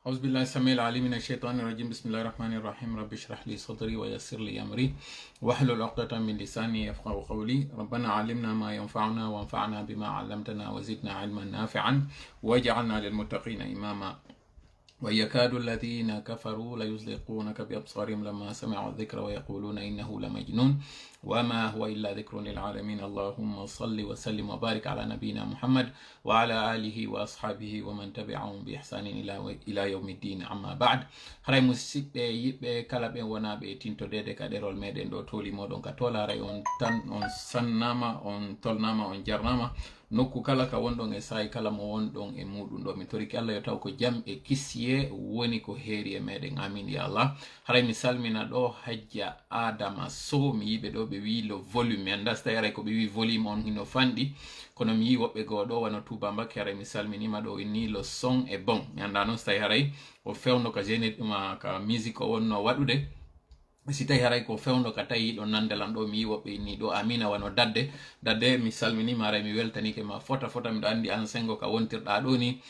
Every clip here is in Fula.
أعوذ بالله السميع العليم من الشيطان الرجيم. بسم الله الرحمن الرحيم. رب اشرح لي صدري ويسر لي أمري واحلل عقدة من لساني يفقهوا قولي. ربنا علمنا ما ينفعنا وانفعنا بما علمتنا وزدنا علما نافعا واجعلنا للمتقين إماما. ويكاد الذين كفروا ليزلقونك بأبصارهم لما سمعوا الذكر ويقولون إنه لمجنون وما هو إلا ذكر للعالمين. اللهم صل وسلم وبارك على نبينا محمد وعلى آله وأصحابه ومن تبعهم بإحسان إلى يوم الدين. أما بعد، haray musidɓe yiɓɓe kala ɓe wonaɓe tintodede ka ɗerol meɗen ɗo toli moɗon ka tola. haray on tan on sannama, on tolnama, on jarnama nokku kala ka wonɗon e sayi kala mo wonɗon e muɗum ɗo. mi toriki Allah yo taw ko jam e kisiye woni ko heeri e meɗen. amin ya Allah. haray mi salmina ɗo hajja Adama Sow. mi yiɓe ɗo ɓe wi lo volume, mi anda so tawi haray ko ɓe wi volume on hino fanɗi, kono mi yi woɓɓe goo ɗo wano Touba Mbakke. haray mi salminima ɗo inni lo son e bon. mi anda noon so tawi haray o fewno ka géné ɗuma ka musique o wonno waɗude, si tawi haray ko fewno ka tawi yiɗo nandelan ɗo. mi yi woɓɓe ni ɗo amina wano dadde mi salminima. haray mi weltanike ma fota miɗo andi an sengo ka wontirɗa ɗo ni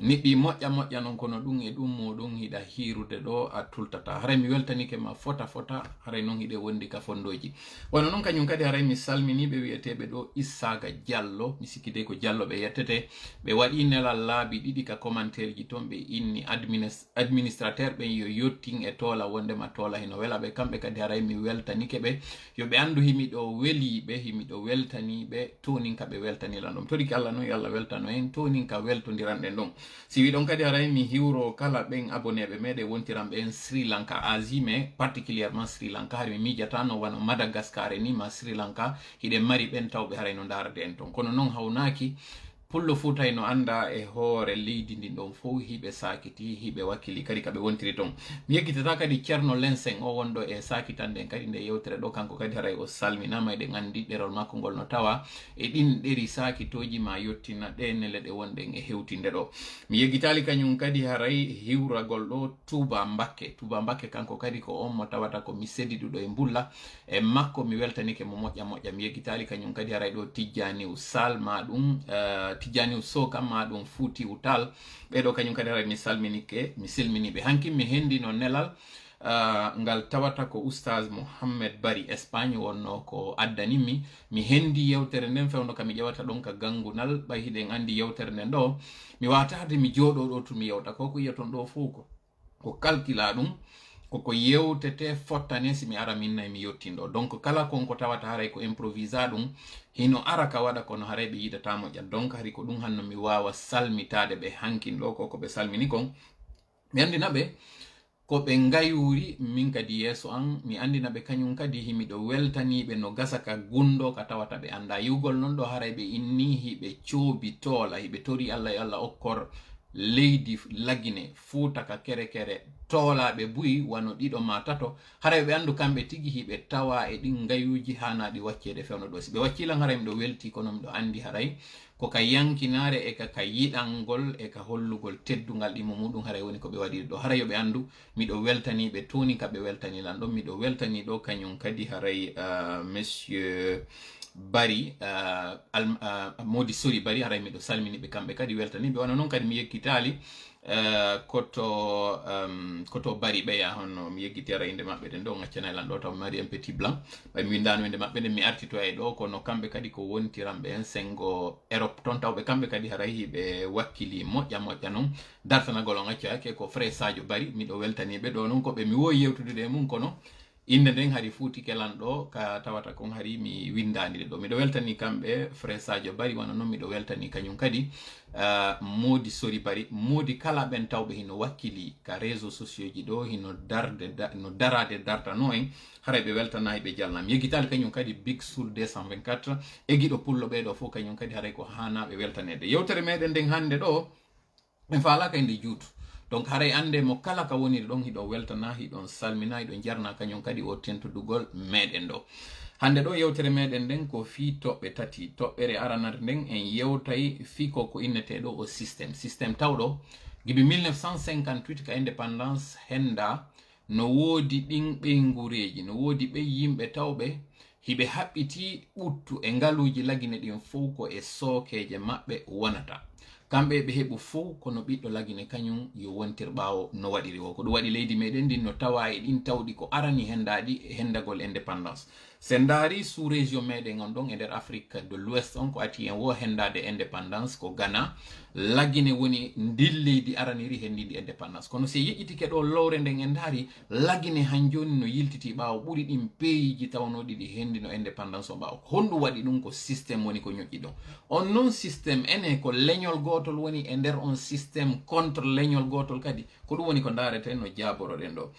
niɓɓi moƴƴa noon, kono ɗum e ɗum muɗum hiɗa hirude ɗo a tultata. haray mi weltanike ma fota haray noon hiɗe wondi ka fondoji wano noon. kañum kadi haray mi salminiɓe wiyeteɓe ɗo Issaga Diallo. mi sikkide ko Diallo ɓe yettete. ɓe waɗi nelal laabi ɗiɗi ka commentaire ji toon. ɓe inni administrateur ɓen yo yottin e toola, wondema toola hino wela ɓe. kamɓe kadi haray mi weltanike ɓe yoɓe andu himiɗo weliɓe, himiɗo weltaniɓe tonin ka ɓe weltanilan ɗum. toriki Allah noon yo Allah weltano en tonin ka weltodiran ɗen ɗon. si wi ɗon kadi haray mi hiwro kala ɓen aboneɓe meɗe wontiran ɓen Sri Lanka, Asie, mais particulièrement Sri Lanka. hari mi mijata no wano Madagascar ni ma Sri Lanka hiɗe mari ɓen tawɓe haray no darade en ton. kono noon hawnaki pullo fu tawi no anda e hoore leydi ndin ɗon fof hiɓe sakiti, hiɓe wakkili kadi kaɓe wontiri ton. mi yekkitata kadi ceerno Lenseng o wonɗo e sakitanden kadi nde yewtere ɗo. kanko kadi haray o salminama. eɗen andi ɗerol makko ngol no tawa e ɗin ɗeri sakitoji ma yettina ɗe nele ɗe wonɗen e hewtinde ɗo. mi yeggitali kañum kadi haray hiwragol ɗo Touba Mbakke. kanko kadi ko on mo tawata ko mi seddiɗuɗo e mbulla e makko. mi weltanike mo moƴƴa. mi yeggitali kañum kadi haray ɗo Tijjaniw Sal maɗum Tijjaniw Sow kam maɗum Fuutiw Tall. ɓeɗo kañum kadi haray mi silminiɓe. hanki mi hendino nelal ngal tawata ko oustaz Mohammed Bari Espagne wonno ko addanimi. mi hendi yewtere nden fewno kam mi ƴewata ɗon ka gangunal. ɓay hiɗen andi yewtere nden ɗo mi watade mi jooɗo ɗo to mi yewta ko yiyaton ɗo fof ko calcula ɗum koko yewtete fottane si mi ara minnayi mi yettindo. donc kala konko tawata haray ko improvisa ɗum hino ara ka waɗa kono haray ɓe yiɗata moƴƴa. donc hari ko ɗum hanno mi wawa salmitade ɓe hankin ɗo ko ɓe salmini kon. mi andina ɓe ko ɓe ngayuri min kadi yeeso an. mi andina ɓe kañum kadi himiɗo weltaniɓe no gasa ka gundo ka tawata ɓe anda yugol non ɗo. haray ɓe inni hiɓe coobi toola, hiɓe tori Allah e Allah okkor leydi lagine Fuuta ka kere toolaɓe buyi wano ɗiɗo ma tato. haray ɓe andu kamɓe tigi hiɓe tawa e ɗin ngayuji hanaɗi waccede fewno ɗo. si ɓe waccilan haray miɗo welti, kono miɗo andi haray ko ka yankinare e ka yiɗangol e ka hollugol teddungal ɗimo muɗum haray woni ko ɓe waɗiri ɗo. haray yoɓe andu miɗo weltaniɓe toni ka ɓe weltanilan ɗon. miɗo weltani ɗo kañum kadi haray monsieur Bari Modi Sori Bari. haray miɗo salminiɓe kamɓe kadi weltaniɓe. wano noon kadi mi yekkitali koto Bari ɓeya honno mi yeggiti ara inde maɓɓe ɗen ɗo gaccanayilan ɗo taw mi mari un petit blanc ɓay mi windano inde maɓɓe nden mi artito e ɗo. kono kamɓe kadi ko wontiranɓe en sengo Europe ton tawɓe kamɓe kadi haray hiɓe wakkili moƴƴa noon dartanagol on accake ko Fré Sadio Bari. miɗo weltaniɓe ɗo noon koɓe mi wowi yewtude e mum, kono inde nden hari fuuti kelan ɗo ka tawata kon hari mi windani ɗe ɗo. miɗo weltani kamɓe Fré Sadio Bari. wano noon miɗo weltani kañum kadi Modi Sori Bari. Modi kala ɓen tawɓe hino wakkili ka réseau sociaux ji ɗo hino darade dartano en. haray ɓe weltanayi ɓe jalnam. yeggitali kañum kadi Big Soul 224 egiɗo pullo ɓeɗo fof kañum kadi haray ko hanaɓe weltanede. yewtere meɗen nden hande ɗo en falaka e nde juutu. donc haray ande mo kala ka woniri ɗon hiɗon weltana, hiɗon salmina, hiɗon jarna kañum kadi o tentudugol meɗen ɗo. hande ɗo yewtere meɗen nden ko fi toɓɓe tati. toɓɓere aranare nden en yewtay fi ko inneteɗo o systéme tawɗo gibi 1958 ka indépendance henda no woodi ɗin ɓeygureji, no woodi ɓe yimɓe tawɓe hiɓe haɓɓiti ɓuttu e ngaluji lagine ɗin fof ko e sookeje maɓɓe wonata. kamɓe ɓe heɓu fof kono ɓiɗɗo lagine kañum yo wontir ɓaawo no waɗiri o ko ɗum waɗi leydi meɗen ndin no tawa e ɗin tawɗi ko arani hendaɗi hendagol indépendance sen daari sous région meɗen on ɗon e nder afrique de l'ouest on ko ati en wo hendade indépendance ko Ghana lagine woni ndin leydi araniri hendidi indépendance kono si yeƴƴitike ɗo lowre nden en daari lagine han joni no yiltiti ɓaawo ɓuri ɗin peyiji tawnoɗi ɗi hendino indépendance o ɓaawo honɗum waɗi ɗum ko systéme woni ko ñoƴƴi ɗon on non systéme ene ko leñol gotol woni e nder on systéme contre leñol gotol kadi ko ɗum woni ko dareten no jaboroɗen ɗo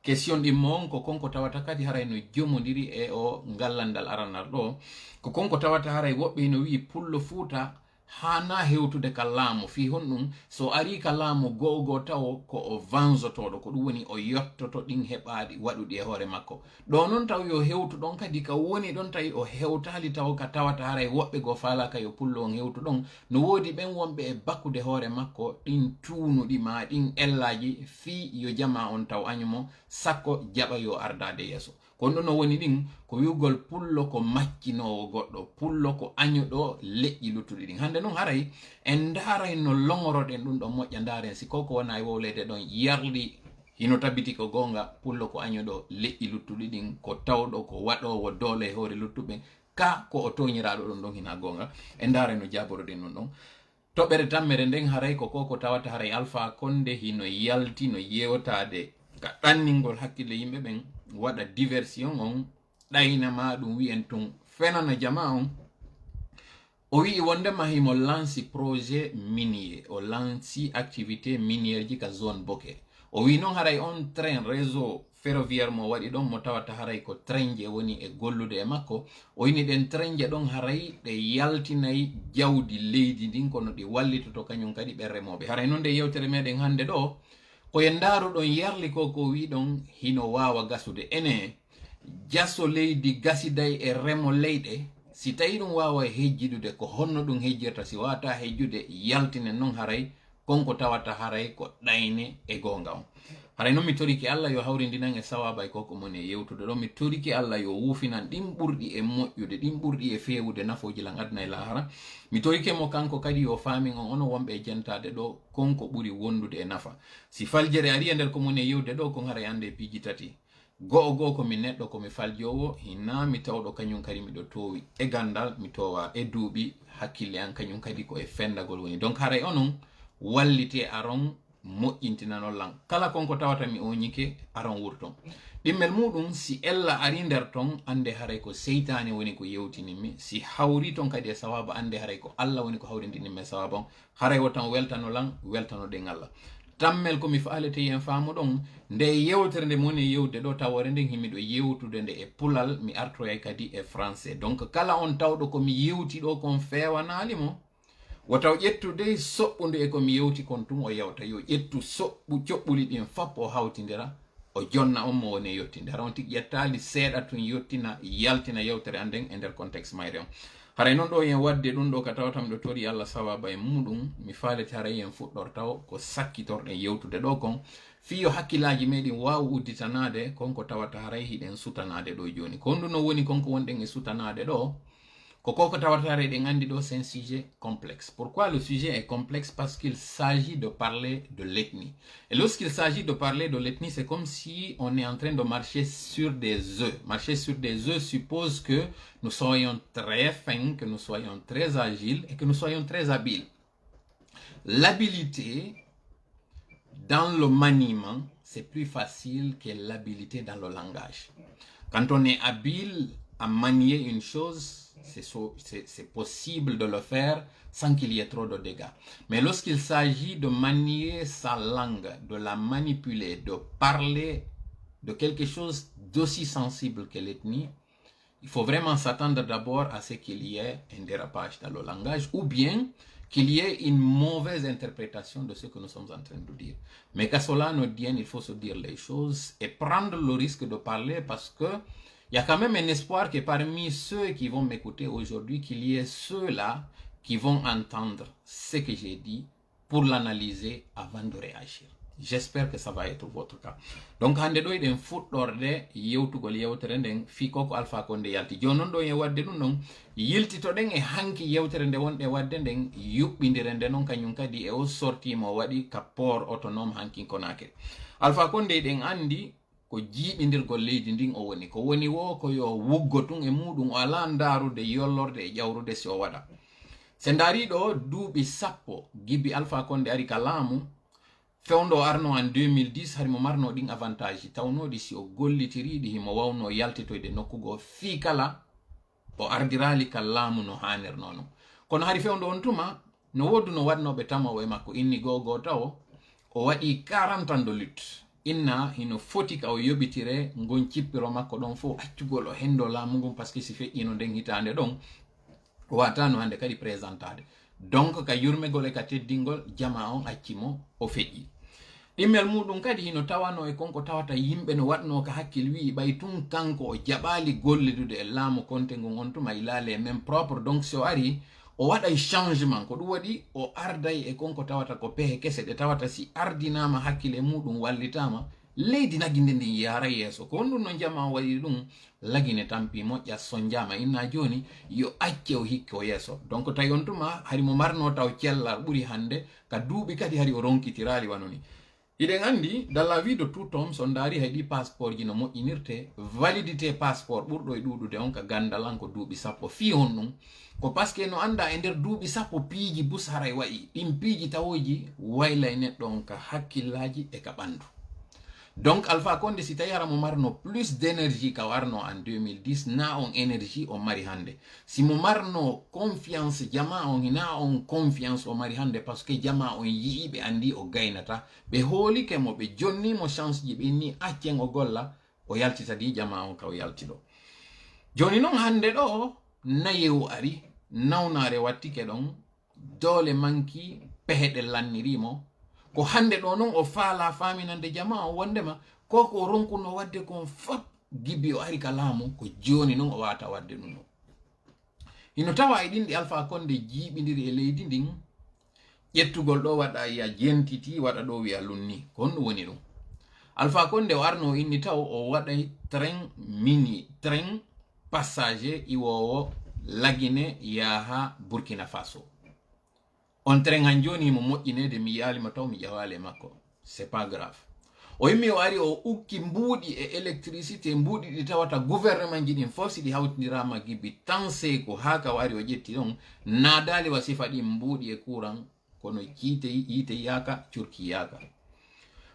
question ɗi mon ko konko tawata kadi haray no jomodiri e o gallandal aranar ɗo ko konko tawata haray woɓɓe no wi pullo fuuta hana hewtude ka laamu fi honɗum so ari ka laamu go'o taw ko o vanzotoɗo ko ɗum woni o yottoto ɗin heɓaɗi waɗuɗi e hoore makko ɗo noon taw yo hewtu ɗon kadi ka woni ɗon tawi o hewtali taw ka tawata haray woɓɓe go falaka yo pullo on hewtu ɗon no woodi ɓen wonɓe e bakkude hoore makko ɗin tuunuɗi ma ɗin ellaji fi yo jama on taw añumo sakko jaɓa yo ardade yeeso kono ɗon no woni ɗin ko wiwgol pullo ko maccinowo goɗɗo pullo ko añuɗo leƴƴi luttuɗi ɗin hande noon haray en daray no longoroɗen ɗum ɗon moƴƴa daren si koko wona e wowlede ɗon yarɗi hino tabiti ko gonga pullo ko añuɗo leƴƴi luttuɗi ɗin ko tawɗo ko waɗowo doole e hoore luttuɓe ka ko o toñiraɗo ɗon ɗon hina gonga en daray no jaboroɗen ɗum ɗon toɓɓere tammere nden haray ko koko tawata haray Alpha Condé hino yalti no yewtade ka ɗanningol hakkille yimɓe ɓen waɗa diversion on ɗaynama ɗum wi'en tun fenana jama on o wi'i wondema himo lanci projet minier o lanci activité minière ji ka zone Boké o wi noon haray on train réseau ferroviaire mo waɗi ɗon mo tawata haray ko train je woni e gollude e makko o yini ɗen train je ɗon haray ɗe yaltinayi jawdi leydi ndin kono ɗi wallitoto kañum kadi ɓe remoɓe haray noon nde yewtere meɗen hande ɗo koye ndaaruɗon yarli ko wiɗon hino wawa gasude ene jasso leydi gasiday e remo leyɗe si tawi ɗum wawa hejjidude ko honno ɗum hejjirta si wata hejjude yaltinen noon haray konko tawata haray ko ɗayne e gonga on haray noon mi toriki Allah yo hawrindinan e sawaba e koko mon e yewtude ɗo mi toriki Allah yo wuufinan ɗin ɓurɗi e moƴƴude ɗin ɓurɗi e fewude nafoji lan aduna e lahara mi torike mo kanko kadi yo faamin on ono wonɓe e jentade ɗo konko ɓuri wondude e nafa si faljere ari e nder ko mon e yewde ɗo kon haray ande piiji tati go'o komi neɗɗo komi faljowo hina mi tawɗo kañum kadi miɗo towi e gandal mi towa e duuɓi hakkille an kañum kadi ko e fendagol woni donc haray onon wallite aron moƴƴintinanol lan kala konko tawata mi oñike aron wurton ɗimmel muɗum si ella ari nder ton ande haray ko seytane woni ko yewtinimmi si hawri ton kadi e sawaba ande haray ko Allah woni ko hawrindinimmi e sawaba on haray wo tan weltano lan weltano ɗen Allah tammel komi faalete yen faamu ɗon nde yewtere nde moni yewde ɗo tawore nden himiɗo yewtude nde e pulal mi artoyay kadi e français donc kala on tawɗo komi yewti ɗo kon fewanalimo wotaw ƴettude soɓɓude e komi yewti kon tum o yewta yo ƴettu coɓɓuli ɗin fap o hawtidira o jonna on mo woni e yettinde hara on tigi ƴettali seeɗa tun yettina yaltina yewtere anden e nder contexte mayre on haray noon ɗo yen wadde ɗum ɗo ka tawata miɗo tori Allah sawaba e muɗum mi faalete haray yen fuɗɗor taw ko sakkitorɗen yewtude ɗo kon fiyo hakkillaji meɗin wawa udditanade konko tawata haray hiɗen sutanade ɗo joni ko honɗum no woni konko wonɗen e sutanade ɗo koko tawata haray ɗen andi ɗo c'est un sujet complexe. Pourquoi le sujet est complexe? Parce qu'il s'agit de parler de l'ethnie. Et lorsqu'il s'agit de parler de l'ethnie, c'est comme si on est en train de marcher sur des œufs. Marcher sur des œufs suppose que nous soyons très fins, que nous soyons très agiles et que nous soyons très habiles. L'habilité dans le maniement, c'est plus facile que l'habilité dans le langage. Quand on est habile à manier une chose, c'est possible de le faire sans qu'il y ait trop de dégâts. Mais lorsqu'il s'agit de manier sa langue, de la manipuler, de parler de quelque chose d'aussi sensible que l'ethnie, il faut vraiment s'attendre d'abord à ce qu'il y ait un dérapage dans le langage ou bien qu'il y ait une mauvaise interprétation de ce que nous sommes en train de dire. Mais qu'à cela ne vienne, il faut se dire les choses et prendre le risque de parler parce que il y a quand même un espoir que parmi ceux qui vont m'écouter aujourd'hui, qu'il y ait ceux-là qui vont entendre ce que j'ai dit pour l'analyser avant de réagir. J'espère que ça va être votre cas. Donc hande ɗo eɗen fuɗɗorde yewtugol yewtere nden fiko ko Alpha Condé yalti. Joni non ɗo e wadde ɗum ɗon yiltitoɗen e hanki yewtere nde wonɗe wadde nden yuɓɓidire nde noon kañum kadi e o sortimo waɗi ka port autonome hanki Conakry. Alpha Condé ɗen andi ko jiiɓidirgol leydi ndin o woni ko woni wo ko yo wuggo tun e muɗum o ala ndarude yollorde e ƴawrude si o waɗa. Se ndaari ɗo duuɓi sappo gibbi Alpha Condé ari ka laamu fewndo arno en 2010 hari mo marno ɗin avantage tawnoɗi si o gollitiriɗi himo wawno yaltitoyde nokkugo fii kala o ardirali ka laamu no hanirno non. Kono hari fewndo on tuma no wodu no waɗnoɓe tamawo e makko inni gogo taw o waɗi 40 ans de lutte. Inna hino foti ka o yoɓitire ngon cippiro makko ɗon fo accugol o hendo laamu ngon par ce que si feƴƴino nden hitande ɗon o watano hande kadi présentade. Donc ka yurmegol e ka teddingol jama on accimo o feƴƴi. Ɗimmel muɗum kadi hino tawano e konko tawata yimɓe no waɗno ka hakkil wi ɓay tun kanko o jaɓali gollidude e laamu konte ngon on tuma ilale même propre. Donc so ari o waɗay changement ko ɗum waɗi o arday e konko tawata ko pehe kese ɗe tawata si ardinama hakkile muɗum wallitama leydi naginde ndin yara yeeso ko ɗum no jama o waɗi ɗum lagine tampi moƴƴa sonjama inna joni yo acce o hikki o yeeso. Donc tawi on tuma hari mo marno taw cellal ɓuuri hande ka duuɓi kadi hari o ronkitirali wanoni. Iɗen andi dans la vie de tout homme so ndaari hayɗi passeport ji no moƴƴinirte validité passeport ɓurɗo e ɗuɗude on ka gandalan ko duuɓi sappo fi on ɗum ko par ce que no anda e nder duuɓi sappo piiji bus haray wayi ɗin piiji tawoji waylay neɗɗo on ka hakkillaji e ka ɓandu. Donc Alpha Condé si tawi mo marno plus d'énergie ka warno en 2010 na on énergie o mari hande. Si mo marno confiance jama on hina on confiance o mari hande parce que jama on yii ɓe andi o gaynata ɓe hoolike mo ɓe jonnimo chance ji ɓe ni accen o golla o yaltita di jama on ka o yaltiɗo. Joni noon hande ɗo nayewu ari nawnare wattike ɗon doole manki peheɗe lannirimo ko hande ɗo noon o faala faminande jama o wondema ko ko ronkuno wadde kon fop gibbi o ari ka laamu ko joni noon o wata wadde ɗum ɗo. Hino tawa e ɗinɗi Alpha Condé jiiɓidiri e leydi ndin ƴettugol ɗo waɗa ya jentiti waɗa ɗo wiya lunni ko honɗum woni ɗum. Alpha Condé o arno inni taw o waɗay train passager iwowo lagine yaha Burkina Faso. On train han joni mo moƴƴinede mi yaalima taw mi ƴawale makko c'est pas grave. O yimmi o ari o ukki mbuuɗi e électricité mbuuɗi ɗi tawata gouvernement ji ɗin fof si ɗi hawtindirama gibbi tan seyko ha ka wari o ƴetti ɗon naadali wasifa ɗi mbuuɗi e courant kono yite yaka curki yaka.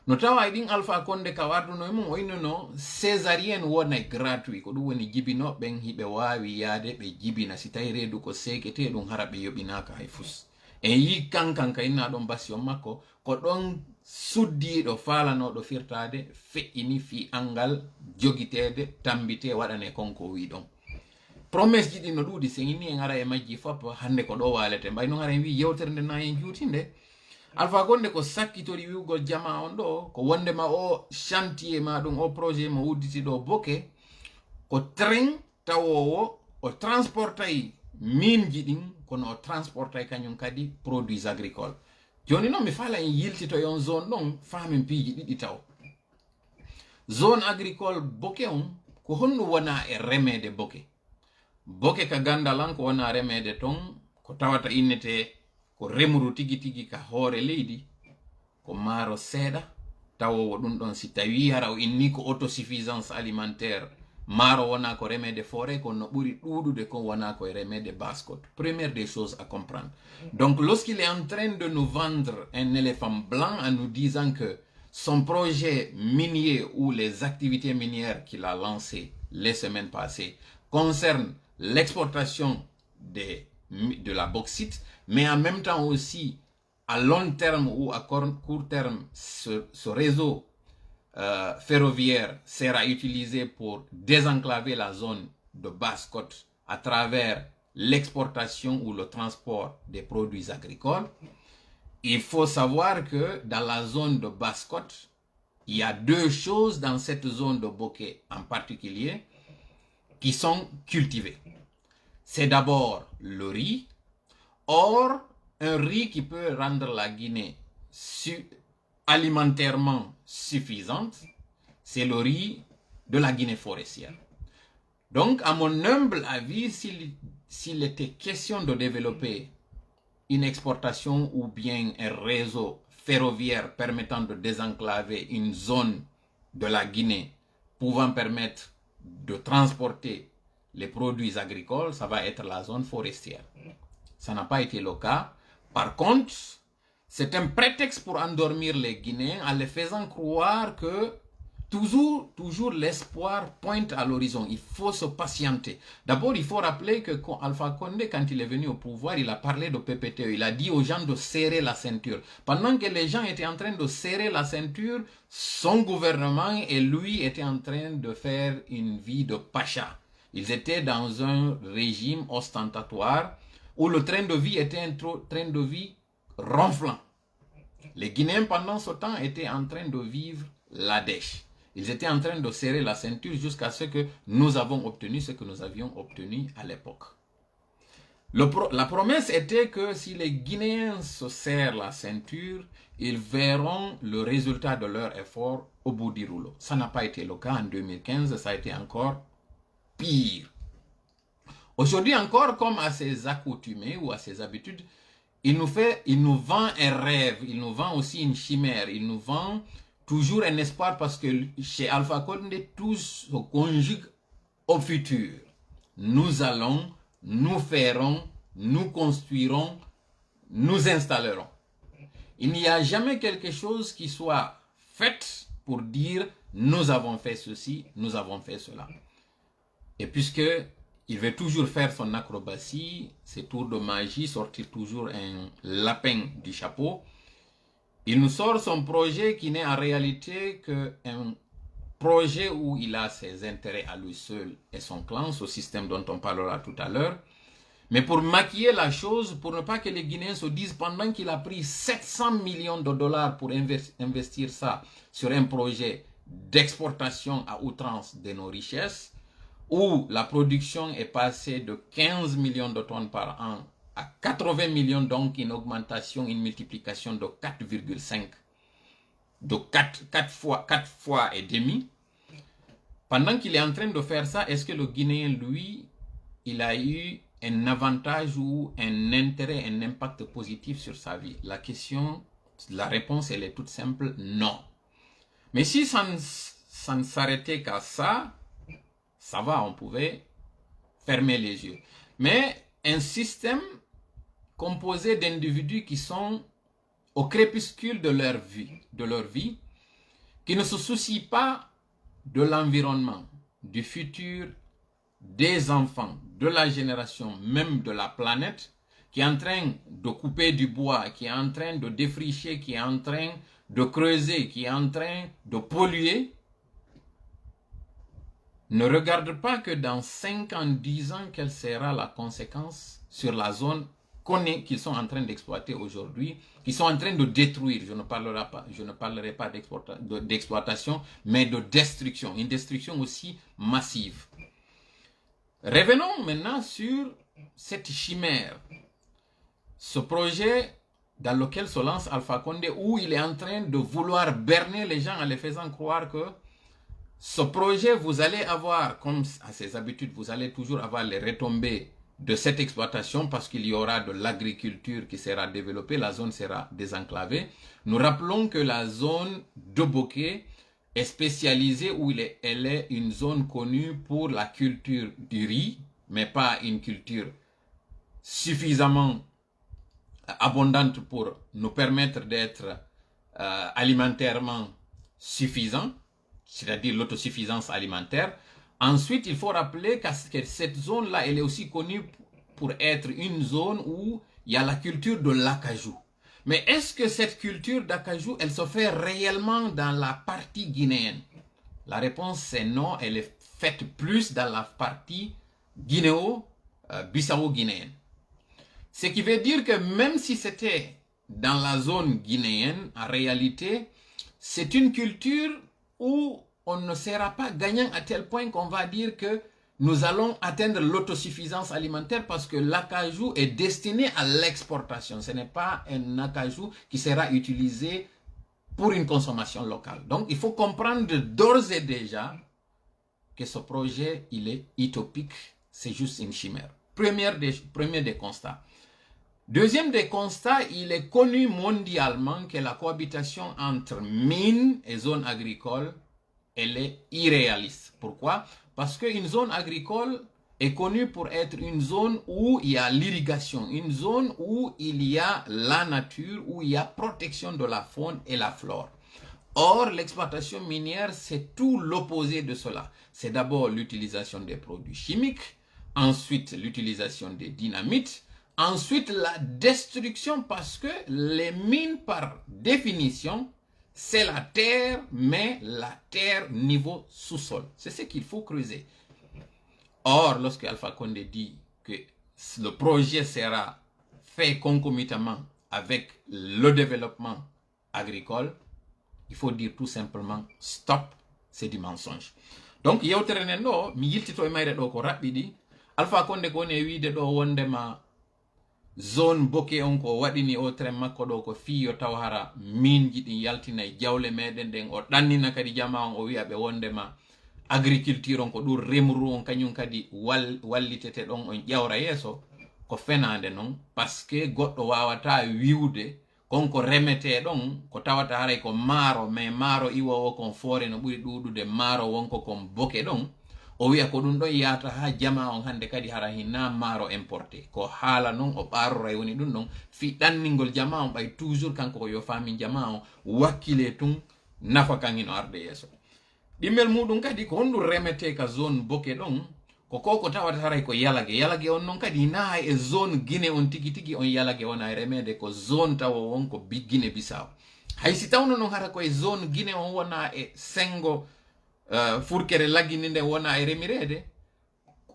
No tawa e ɗin Alpha Condé ka warduno mum o innuno césarienne wonay gratuit ko ɗum woni jibinoɓen hiɓe wawi yaade ɓe jibina si tawi reedu ko sekete ɗum hara ɓe yoɓinaka hay fus. En yi kankan ka inna ɗon bassion makko ko ɗon suddiɗo falanoɗo firtade feƴƴini fi angal jogitede tambite waɗane konko wi ɗon. Promesse ji ɗi no ɗuuɗi se inni en ara e majji fop hande ko ɗo walete mbay noon ara en wi yewtere nde na en juutinde. Alpha Condé ko sakkitori wiwgol jama on ɗo ko wondema o chantier ma ɗum o projet mo wudditi ɗo boke ko train tawowo o transportay minji ɗin kono o transportay kañum kadi produits agricoles. Joni noon mi fala en yiltito yon zone ɗon famin piiji ɗiɗi taw. Zone agricole boke on ko honɗum wona e remede boke. Boke ka gandalan ko wona remede ton ko tawata innete ko remru tigi tigi ka hoore leydi ko maaro seeɗa tawowo ɗum ɗon si tawi hara o inni ko autosuffisance alimentaire maaro wona ko remede forêt ko no ɓuri ɗuɗude ko wona ko remede basse-côte. Première des choses à comprendre. Donc lorsqu'il est en train de nous vendre un éléphant blanc en nous disant que son projet minier ou les activités minières qu'il a lancées les semaines passées concernent l'exportation de la bauxite, mais en même temps aussi à long terme ou à court terme, ce réseau ferroviaire sera utilisé pour désenclaver la zone de basse-côte à travers l'exportation ou le transport des produits agricoles. Il faut savoir que dans la zone de basse-côte, il y a deux choses dans cette zone de bokeh en particulier qui sont cultivées. C'est d'abord le riz. Or, un riz qui peut rendre la Guinée alimentairement suffisante, c'est le riz de la Guinée forestière. Donc, à mon humble avis, s'il était question de développer une exportation ou bien un réseau ferroviaire permettant de désenclaver une zone de la Guinée pouvant permettre de transporter les produits agricoles, ça va être la zone forestière. Ça n'a pas été le cas. Par contre, c'est un prétexte pour endormir les Guinéens en les faisant croire que toujours l'espoir pointe à l'horizon. Il faut se patienter. D'abord, il faut rappeler que Alpha Condé, quand il est venu au pouvoir, il a parlé de PPTE. Il a dit aux gens de serrer la ceinture. Pendant que les gens étaient en train de serrer la ceinture, son gouvernement et lui étaient en train de faire une vie de pacha. Ils étaient dans un régime ostentatoire où le train de vie était un train de vie ronflant. Les Guinéens, pendant ce temps, étaient en train de vivre la dèche. Ils étaient en train de serrer la ceinture jusqu'à ce que nous avons obtenu ce que nous avions obtenu à l'époque. La promesse était que si les Guinéens se serrent la ceinture, ils verront le résultat de leur effort au bout du rouleau. Ça n'a pas été le cas en 2015, ça a été encore pire. Aujourd'hui encore, comme à ses accoutumés ou à ses habitudes, il nous vend un rêve, il nous vend aussi une chimère, il nous vend toujours un espoir parce que chez Alpha Condé, tout se conjugue au futur. Nous allons, nous ferons, nous construirons, nous installerons. Il n'y a jamais quelque chose qui soit fait pour dire nous avons fait ceci, nous avons fait cela. Et puisque il veut toujours faire son acrobatie, ses tours de magie, sortir toujours un lapin du chapeau, il nous sort son projet qui n'est en réalité qu'un projet où il a ses intérêts à lui seul et son clan, ce système dont on parlera tout à l'heure. Mais pour maquiller la chose, pour ne pas que les Guinéens se disent pendant qu'il a pris 700 millions de dollars pour investir ça sur un projet d'exportation à outrance de nos richesses, où la production est passée de 15 millions de tonnes par an à 80 millions, donc une augmentation, une multiplication de 4,5, de 4 fois et demi. Pendant qu'il est en train de faire ça, est-ce que le Guinéen, lui, il a eu un avantage ou un intérêt, un impact positif sur sa vie? La réponse, elle est toute simple, non. Mais si ça ne s'arrêtait qu'à ça, ça va, on pouvait fermer les yeux. Mais un système composé d'individus qui sont au crépuscule de leur vie, qui ne se soucient pas de l'environnement, du futur, des enfants, de la génération, même de la planète, qui est en train de couper du bois, qui est en train de défricher, qui est en train de creuser, qui est en train de polluer, ne regarde pas que dans 5 ans, 10 ans, quelle sera la conséquence sur la zone qu'ils sont en train d'exploiter aujourd'hui, qu'ils sont en train de détruire. Je ne parlerai pas d'exploitation, mais de destruction, une destruction aussi massive. Revenons maintenant sur cette chimère, ce projet dans lequel se lance Alpha Condé, où il est en train de vouloir berner les gens en les faisant croire que ce projet, vous allez avoir, comme à ses habitudes, vous allez toujours avoir les retombées de cette exploitation parce qu'il y aura de l'agriculture qui sera développée, la zone sera désenclavée. Nous rappelons que la zone de Bokeh est spécialisée où elle est une zone connue pour la culture du riz, mais pas une culture suffisamment abondante pour nous permettre d'être alimentairement suffisants, c'est-à-dire l'autosuffisance alimentaire. Ensuite, il faut rappeler que cette zone-là, elle est aussi connue pour être une zone où il y a la culture de l'acajou. Mais est-ce que cette culture d'acajou, elle se fait réellement dans la partie guinéenne? La réponse c'est non, elle est faite plus dans la partie guinéo-bissau-guinéenne. Ce qui veut dire que même si c'était dans la zone guinéenne, en réalité, c'est une culture où on ne sera pas gagnant à tel point qu'on va dire que nous allons atteindre l'autosuffisance alimentaire parce que l'acajou est destiné à l'exportation. Ce n'est pas un acajou qui sera utilisé pour une consommation locale. Donc, il faut comprendre d'ores et déjà que ce projet, il est utopique, c'est juste une chimère. Premier des constats. Deuxième des constats, il est connu mondialement que la cohabitation entre mines et zones agricoles, elle est irréaliste. Pourquoi? Parce qu'une zone agricole est connue pour être une zone où il y a l'irrigation, une zone où il y a la nature, où il y a protection de la faune et la flore. Or, l'exploitation minière, c'est tout l'opposé de cela. C'est d'abord l'utilisation des produits chimiques, ensuite l'utilisation des dynamites, ensuite la destruction parce que les mines, par définition, c'est la terre, mais la terre niveau sous-sol. C'est ce qu'il faut creuser. Or, lorsque Alpha Condé dit que le projet sera fait concomitamment avec le développement agricole, il faut dire tout simplement stop, c'est du mensonge. Donc yewtere nen ɗo mi yiltito e mayre ɗo ko raɓɓiɗi Alpha Condé ko woni e wiide ɗo wondema zone boke on ko waɗini o tren makko ɗo ko fiyo taw hara minji ɗin yaltina e jawle meɗen ɗen o ɗannina kadi jama on o wiya ɓe wondema agriculture on ko ɗum remru on kañum kadi wallitete ɗon on ƴawra yeeso ko fenade noon par ce que goɗɗo wawata wiwde konko remete ɗon ko tawata haray ko maaro mais maaro iwowo kon foore no ɓuri ɗuɗude maaro wonko kon boke ɗon o wiya ko ɗum ɗon yata ha jama on hande kadi hara hina maaro importé ko haala noon o ɓaroray woni ɗum ɗon fi ɗanningol jama on ɓay toujours kanko ko yo fami jama on wakkile tun nafa kan hino arde yeeso ɗimmel muɗum kadi ko honɗum remete ka zone boke ɗon ko tawata haray ko yalage on noon kadi na e zone Guinée on tigi on yalage wona e remede ko zone tawo won ko Guinée Bissau hay si tawno noon hara koye zone Guinée on wona e sengo furkere laggini nde wona e remirede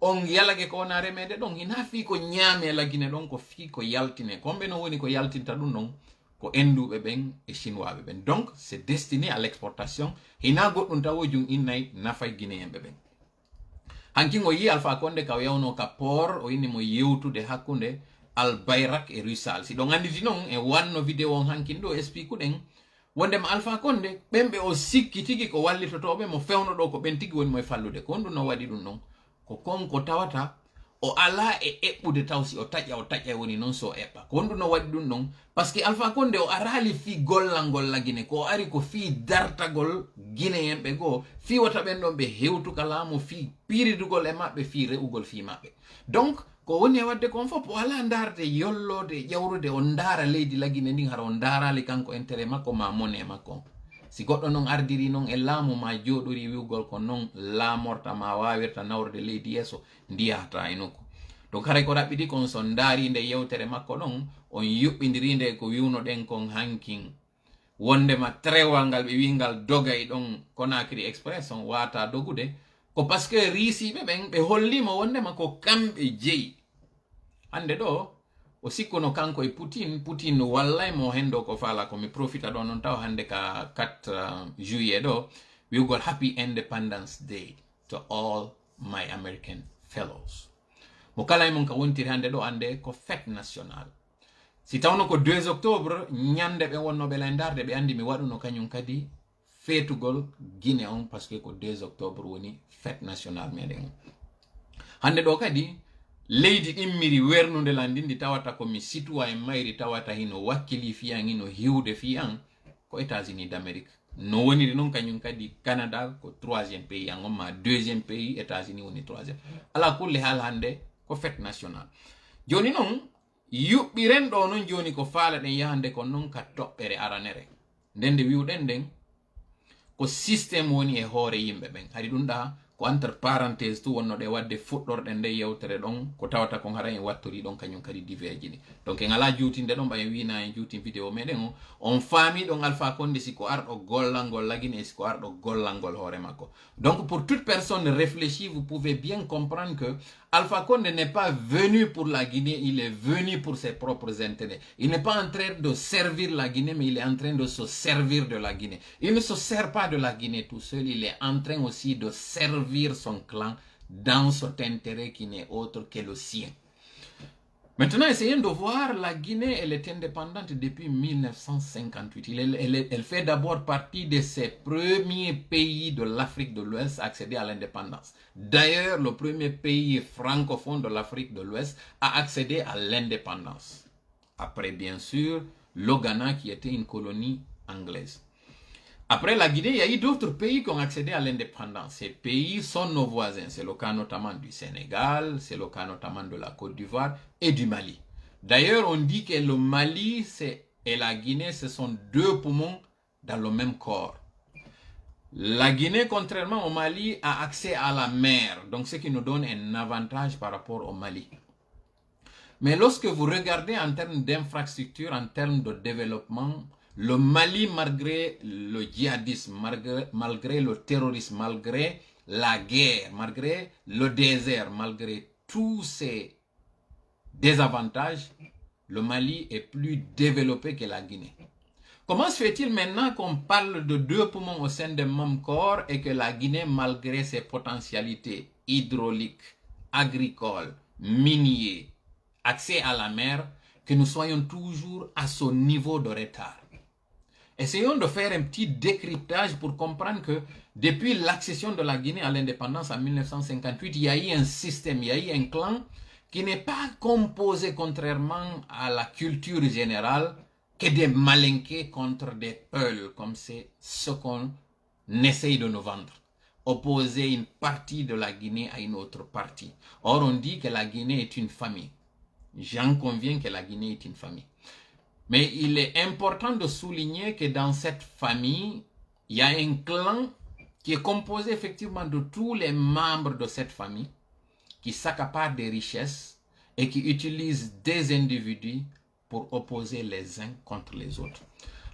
on yalage ko wona remede ɗon hina fi ko ñaame e laggine ɗon ko fi ko yaltine komɓe no woni ko yaltinta ɗum ɗon ko enduɓe ɓen e chinoiɓe ɓen donc c'est destiné à l'exportation hina goɗɗum tawojum innayi nafay guinéen ɓe ɓen hankin o yi Alpha Condé ka yawno ka port o inni mo yewtude hakkunde Al-Bayrak e Rusal si ɗon anditi noon e wanno vidéo on hankin ɗo explique ɗen wondema Alpha Condé ɓemɓe o sikki tigi ko wallitotoɓe mo fewno ɗo ko ɓen tigi woni mo e fallude ko honɗum no waɗi ɗum ɗon ko konko tawata o ala e eɓɓude taw si o taƴƴa woni noon so eɓɓa ko honɗum no waɗi ɗum ɗon par ce que Alpha Condé o arali fi gollal ngol lagine ko ari ko fi dartagol guinéen ɓe goo fi wata ɓen ɗon ɓe hewtuka laamu fi piridugol e maɓɓe fi re'ugol fi maɓɓe donc ko woni e wadde kon fof o ala darde yollode ƴawrude o daara leydi lagine ndin hara o daarali kanko intérêt makko ma mone makko si goɗɗo noon ardiri noon e laamu ma jooɗori wiwgol ko noon laamorta ma wawirta nawrde leydi yeeso ndiyata e nokku donc haray ko raɓɓiɗi kon son daarinde yewtere makko ɗon on yuɓɓidirinde ko wiwno ɗen kon hankin wondema trewal ngal ɓe wingal dogay ɗon Conakry Express on wata dogude ko par ce que riisiɓe ɓen ɓe hollimo wondema ko kamɓe jeeyi hande ɗo o sikkuno kanko e Poutine wallaymo hendo ko faala ko mi profita ɗo noon taw hande ka 4 juillet ɗo wiwgol happy Independence Day to all my American fellows mo kala e mon ka wontiri hande ɗo ande ko fête nationale si tawno ko 2 octobre ñande ɓe wonnoɓe lay darde ɓe andi mi waɗuno kañum kadi feetugol Guinée on par ce que ko 2 octobre woni fête nationale meɗen on hande ɗo kadi leydi ɗimmiri wernude landindi tawata komi citoyen mayri tawata hino wakkili fiyan hino hiwde fiyan ko États-Unis d'Amérique no woniri noon kañum kadi Canada ko 3e pays an on ma 2e pays États-Unis woni 3e ala kulle haal hande ko fête nationale joni noon yuɓɓiren ɗo noon joni ko faala ɗen yahande ko noon ka toɓɓere aranere ndende wiwɗen nden ko systéme woni e hoore yimɓe ɓen hari ɗum ɗa ko entre parenthèse tu wonno ɗe wadde fuɗɗorɗe nde yewtere ɗon ko tawata kon hara en wattori ɗon kañum kadi diverji ni donc en ala juutinde ɗon ɓayen wina en juutin vidéo meɗen o on faami ɗon Alpha Condé siko arɗo gollal ngol lagine e siko arɗo gollal ngol hoore makko donc pour toute personne réfléchie vous pouvez bien comprendre que Alpha Condé n'est pas venu pour la Guinée, il est venu pour ses propres intérêts. Il n'est pas en train de servir la Guinée, mais il est en train de se servir de la Guinée. Il ne se sert pas de la Guinée tout seul, il est en train aussi de servir son clan dans cet intérêt qui n'est autre que le sien. Maintenant, essayons de voir la Guinée, elle est indépendante depuis 1958. Elle fait d'abord partie de ces premiers pays de l'Afrique de l'Ouest à accéder à l'indépendance. D'ailleurs, le premier pays francophone de l'Afrique de l'Ouest a accédé à l'indépendance. Après, bien sûr, le Ghana qui était une colonie anglaise. Après la Guinée, il y a eu d'autres pays qui ont accédé à l'indépendance. Ces pays sont nos voisins. C'est le cas notamment du Sénégal, c'est le cas notamment de la Côte d'Ivoire et du Mali. D'ailleurs, on dit que le Mali et la Guinée, ce sont deux poumons dans le même corps. La Guinée, contrairement au Mali, a accès à la mer, donc ce qui nous donne un avantage par rapport au Mali. Mais lorsque vous regardez en termes d'infrastructure, en termes de développement, le Mali, malgré le djihadisme, malgré le terrorisme, malgré la guerre, malgré le désert, malgré tous ces désavantages, le Mali est plus développé que la Guinée. Comment se fait-il maintenant qu'on parle de deux poumons au sein d'un même corps et que la Guinée, malgré ses potentialités hydrauliques, agricoles, minières, accès à la mer, que nous soyons toujours à ce niveau de retard? Essayons de faire un petit décryptage pour comprendre que depuis l'accession de la Guinée à l'indépendance en 1958, il y a eu un système, il y a eu un clan qui n'est pas composé, contrairement à la culture générale, que des malinqués contre des peuls, comme c'est ce qu'on essaye de nous vendre. Opposer une partie de la Guinée à une autre partie. Or, on dit que la Guinée est une famille. J'en conviens que la Guinée est une famille. Mais il est important de souligner que dans cette famille, il y a un clan qui est composé effectivement de tous les membres de cette famille qui s'accaparent des richesses et qui utilisent des individus pour opposer les uns contre les autres.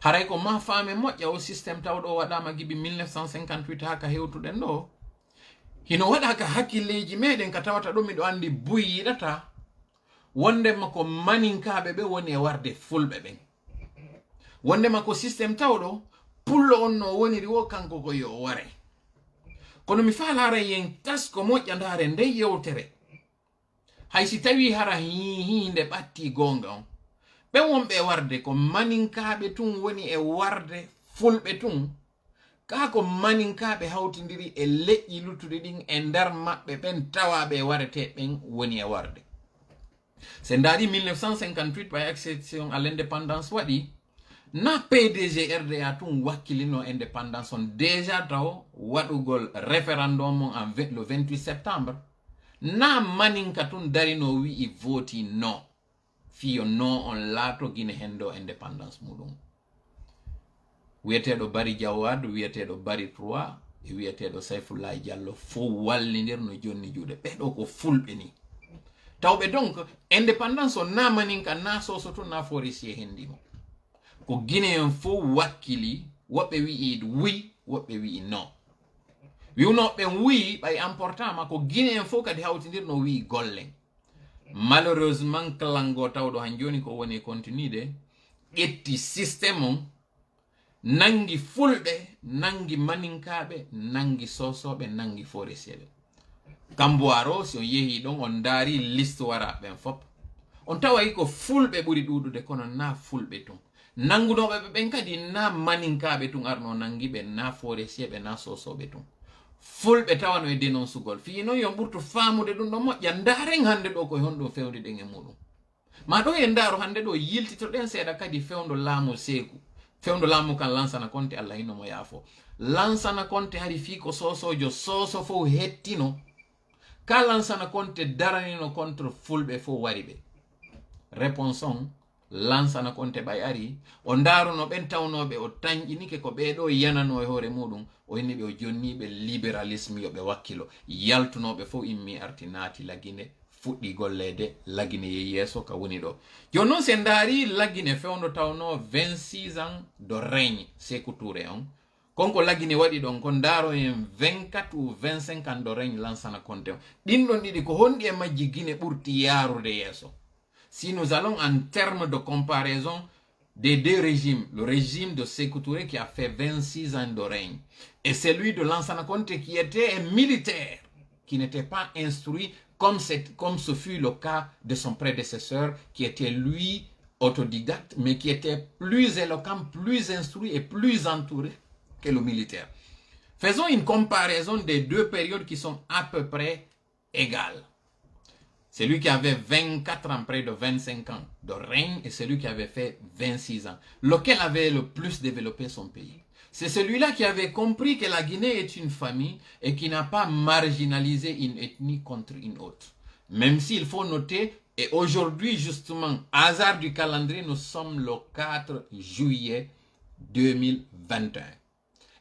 Haray ko ma fami moƴƴa o système tawɗo waɗama gibi 1958 haka hewtuɗen ɗo hino waɗa ka hakkilleji meɗen ka tawata ɗo miɗo andi buy yiɗata wondema ko maninkaɓe ɓe woni e warde fulɓe ɓen wondema ko système tawɗo pullo on no woniri wo kanko ko yo ware kono mi faalare yen tas ko moƴƴandare nde yewtere hay si tawi hara hinde ɓatti gonga on ɓe wonɓe warde ko maninkaɓe tun woni e warde fulɓe tun ka ko maninkaɓe hawtidiri e leƴƴi luttuɗi ɗin e nder maɓɓe ɓen tawaɓe warete ɓen woni e warde. C'est ndari 1958 par accession à l'indépendance waɗi na PDG RDA tun wakkilino indépendance on déjà taw waɗugol référendum en le 28 septembre na maninka tun darino wi'i voti non fiyo non on laato Guinée hendo indépendance muɗum wiyeteɗo Bari Diawad wiyeteɗo Bari 3 e wiyeteɗo Sayfullah Diallo fo wallidir no jonni juuɗe ɓeɗo ko fulɓe ni tawɓe donc indépendance o na maninka na sosoto na forestier hendimo ko Guinéen fo wakkili woɓɓe wi'i oui woɓɓe wi'i non wiwnoɓen oui ɓay important ma ko Guinéen fo kadi hawtidir no wi'i gollen malheureusement klango tawɗo han joni ko woni continuide ƴetti système on nangi fulɓe nangi maninkaɓe nangi sosoɓe nangi forestier ɓe Kamboaro si on yehi ɗon on daari liste waraɓen fop on taway ko fulɓe ɓuri ɗuɗude kono na fulɓe tun nangunoɓe ɓen kadi na maninkaɓe tun arno nangiɓe na forestier ɓe na sosoɓe tun fulɓe tawano e dénoncugol fi noon yon ɓurto famude ɗum ɗo moƴƴa ndaren hande ɗo koye honɗum fewniɗen e muɗum ma ɗo e ndaaro hande ɗo yiltitoɗen seeɗa kadi fewndo laamu seeku fewndo laamu kan Lansana Conté Allah hinomo yaafo Lansana Conté hari fi ko sosojo soso fo hettino ka Lansana Conté daranino contre fulɓe fo wari ɓe réponse on Lansana Conté ɓay ari o ndaaruno ɓen tawnoɓe o tañƴinike ko ɓeɗo yanano e hoore muɗum o inni ɓe o jonniɓe libéralisme yoɓe wakkilo yaltunoɓe fof immi arti naati La Guinée fuɗɗi gollede La Guinée yehi yeeso ka woni ɗo joni noon se ndaari La Guinée fewndo tawno 26 ans de règne Sékou Touré on konko La Guinée waɗi ɗon ko ndaaro en 24 ou 25 ans de règne Lansana Conté on ɗin ɗon ɗiɗi ko honɗi e majji Guinée ɓurti yaarude yeeso. Si nous allons en termes de comparaison des deux régimes, le régime de Sékou Touré qui a fait 26 ans de règne et celui de Lansana Conté qui était un militaire, qui n'était pas instruit comme ce fut le cas de son prédécesseur, qui était lui autodidacte, mais qui était plus éloquent, plus instruit et plus entouré que le militaire. Faisons une comparaison des deux périodes qui sont à peu près égales. Celui qui avait 24 ans, près de 25 ans de règne, et celui qui avait fait 26 ans. Lequel avait le plus développé son pays? C'est celui-là qui avait compris que la Guinée est une famille et qui n'a pas marginalisé une ethnie contre une autre. Même s'il faut noter, et aujourd'hui justement, hasard du calendrier, nous sommes le 4 juillet 2021.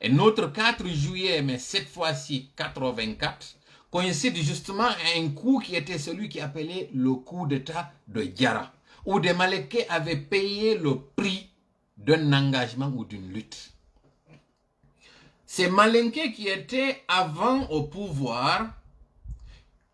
Et notre 4 juillet, mais cette fois-ci 84, coïncide justement à un coup qui était celui qui appelait le coup d'État de Diarra, où des Malinké avaient payé le prix d'un engagement ou d'une lutte. Ces Malinké qui étaient avant au pouvoir,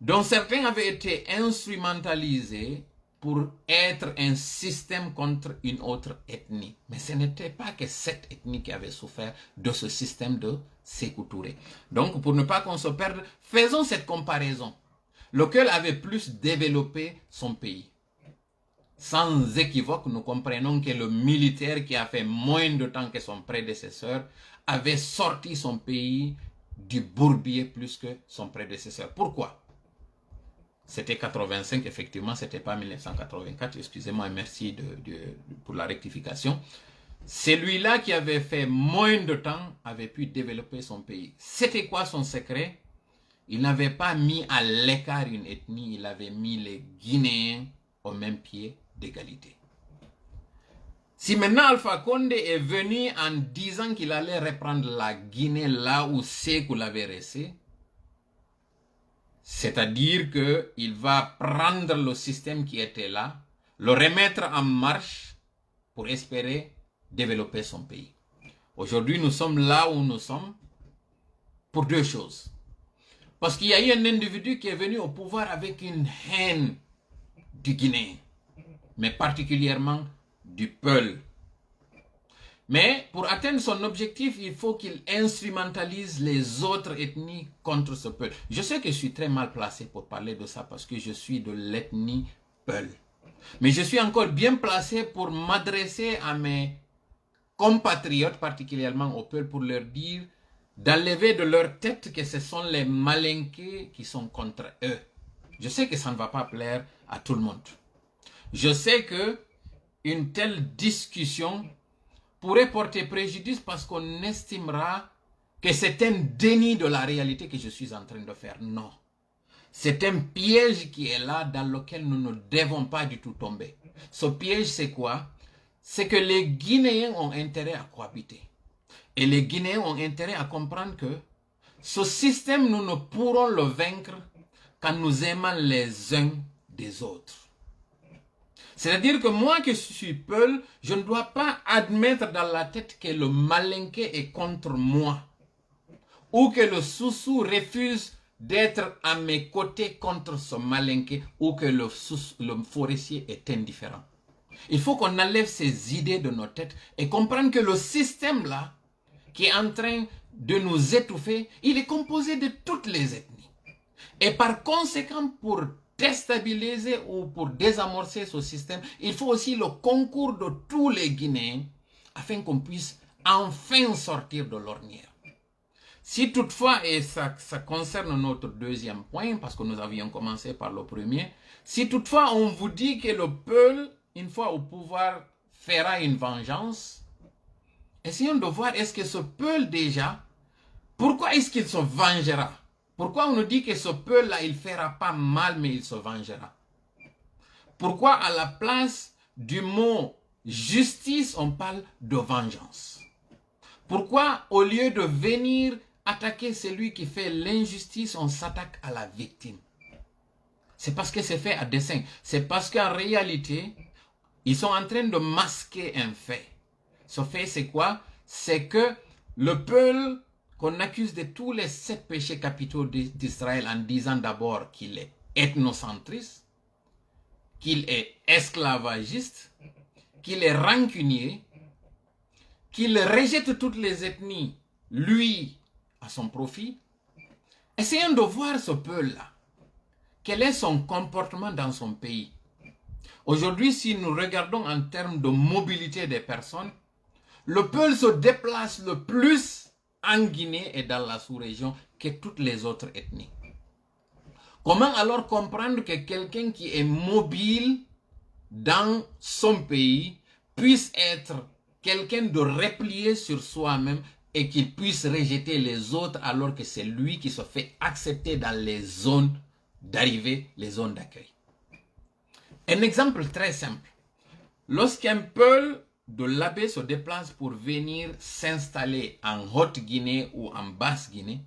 dont certains avaient été instrumentalisés pour être un système contre une autre ethnie. Mais ce n'était pas que cette ethnie qui avait souffert de ce système de Sékou Touré. Donc, pour ne pas qu'on se perde, faisons cette comparaison. Lequel avait plus développé son pays? Sans équivoque, nous comprenons que le militaire qui a fait moins de temps que son prédécesseur avait sorti son pays du bourbier plus que son prédécesseur. Pourquoi? C'était 85, effectivement, c'était pas 1984, excusez-moi et merci pour la rectification. Celui-là qui avait fait moins de temps avait pu développer son pays. C'était quoi son secret? Il n'avait pas mis à l'écart une ethnie, il avait mis les Guinéens au même pied d'égalité. Si maintenant Alpha Condé est venu en disant qu'il allait reprendre la Guinée là où Sékou l'avait laissé, c'est-à-dire qu'il va prendre le système qui était là, le remettre en marche pour espérer développer son pays. Aujourd'hui, nous sommes là où nous sommes pour deux choses. Parce qu'il y a eu un individu qui est venu au pouvoir avec une haine du Guinéen, mais particulièrement du Peul. Mais pour atteindre son objectif, il faut qu'il instrumentalise les autres ethnies contre ce Peul. Je sais que je suis très mal placé pour parler de ça parce que je suis de l'ethnie Peul. Mais je suis encore bien placé pour m'adresser à mes compatriotes, particulièrement au Peul, pour leur dire d'enlever de leur tête que ce sont les Malinké qui sont contre eux. Je sais que ça ne va pas plaire à tout le monde. Je sais que une telle discussion pourrait porter préjudice parce qu'on estimera que c'est un déni de la réalité que je suis en train de faire. Non. C'est un piège qui est là dans lequel nous ne devons pas du tout tomber. Ce piège, c'est quoi? C'est que les Guinéens ont intérêt à cohabiter. Et les Guinéens ont intérêt à comprendre que ce système, nous ne pourrons le vaincre qu'en nous aimant les uns des autres. C'est-à-dire que moi qui suis Peul, je ne dois pas admettre dans la tête que le Malinké est contre moi. Ou que le Soussou refuse d'être à mes côtés contre ce Malinké. Ou que le forestier est indifférent. Il faut qu'on enlève ces idées de nos têtes et comprendre que le système là, qui est en train de nous étouffer, il est composé de toutes les ethnies. Et par conséquent, pour déstabiliser ou pour désamorcer ce système, il faut aussi le concours de tous les Guinéens afin qu'on puisse enfin sortir de l'ornière. Si toutefois, et ça concerne notre deuxième point, parce que nous avions commencé par le premier, si toutefois on vous dit que le Peul, une fois au pouvoir, fera une vengeance, essayons de voir est-ce que ce Peul déjà, pourquoi est-ce qu'il se vengera? Pourquoi on nous dit que ce Peul-là, il ne fera pas mal, mais il se vengera? Pourquoi à la place du mot justice, on parle de vengeance? Pourquoi au lieu de venir attaquer celui qui fait l'injustice, on s'attaque à la victime? C'est parce que c'est fait à dessein. C'est parce qu'en réalité, ils sont en train de masquer un fait. Ce fait, c'est quoi? C'est que le Peul qu'on accuse de tous les 7 péchés capitaux d'Israël en disant d'abord qu'il est ethnocentriste, qu'il est esclavagiste, qu'il est rancunier, qu'il rejette toutes les ethnies, lui, à son profit. Essayons de voir ce Peul-là. quel est son comportement dans son pays. Aujourd'hui, si nous regardons en termes de mobilité des personnes, le Peul se déplace le plus en Guinée et dans la sous-région que toutes les autres ethnies. Comment alors comprendre que quelqu'un qui est mobile dans son pays puisse être quelqu'un de replié sur soi-même et qu'il puisse rejeter les autres alors que c'est lui qui se fait accepter dans les zones d'arrivée, les zones d'accueil? Un exemple très simple. Lorsqu'un Peul de l'Abbé se déplace pour venir s'installer en Haute-Guinée ou en Basse-Guinée,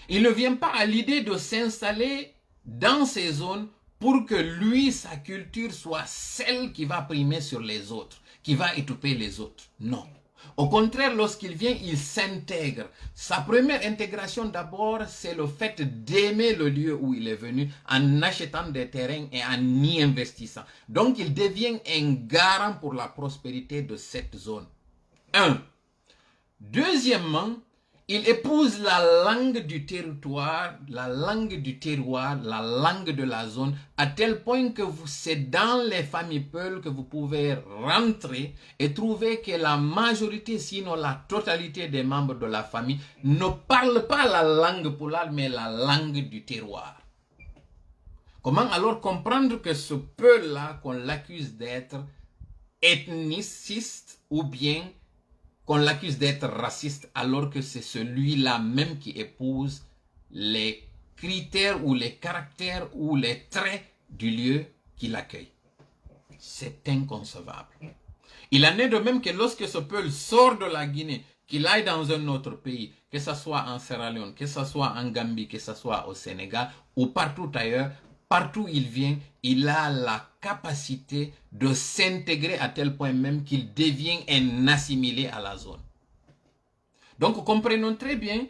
il ne vient pas à l'idée de s'installer dans ces zones pour que lui, sa culture soit celle qui va primer sur les autres, qui va étouffer les autres. Non. Au contraire, lorsqu'il vient, il s'intègre. Sa première intégration d'abord, c'est le fait d'aimer le lieu où il est venu en achetant des terrains et en y investissant. Donc, il devient un garant pour la prospérité de cette zone. Un. Deuxièmement, il épouse la langue du territoire, la langue du terroir, la langue de la zone, à tel point que c'est dans les familles Peul que vous pouvez rentrer et trouver que la majorité, sinon la totalité des membres de la famille ne parlent pas la langue Pulaar, mais la langue du terroir. Comment alors comprendre que ce Peul-là, qu'on l'accuse d'être ethniciste ou bien qu'on l'accuse d'être raciste alors que c'est celui-là même qui épouse les critères ou les caractères ou les traits du lieu qui l'accueille? C'est inconcevable. Il en est de même que lorsque ce Peul sort de la Guinée, qu'il aille dans un autre pays, que ce soit en Sierra Leone, que ce soit en Gambie, que ce soit au Sénégal ou partout ailleurs, partout où il vient, il a la capacité de s'intégrer à tel point même qu'il devient un assimilé à la zone. Donc, comprenons très bien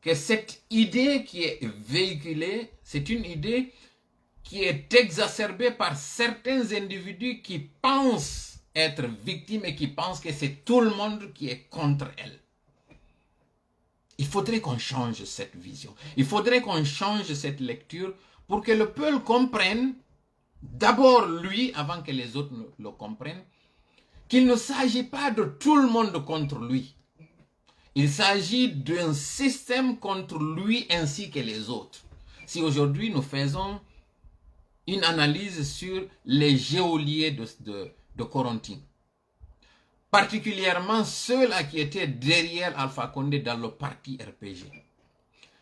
que cette idée qui est véhiculée, c'est une idée qui est exacerbée par certains individus qui pensent être victimes et qui pensent que c'est tout le monde qui est contre elle. Il faudrait qu'on change cette vision. Il faudrait qu'on change cette lecture pour que le peuple comprenne, d'abord lui, avant que les autres le comprennent, qu'il ne s'agit pas de tout le monde contre lui. Il s'agit d'un système contre lui ainsi que les autres. Si aujourd'hui nous faisons une analyse sur les geôliers de Corentin, particulièrement ceux-là qui étaient derrière Alpha Condé dans le parti RPG.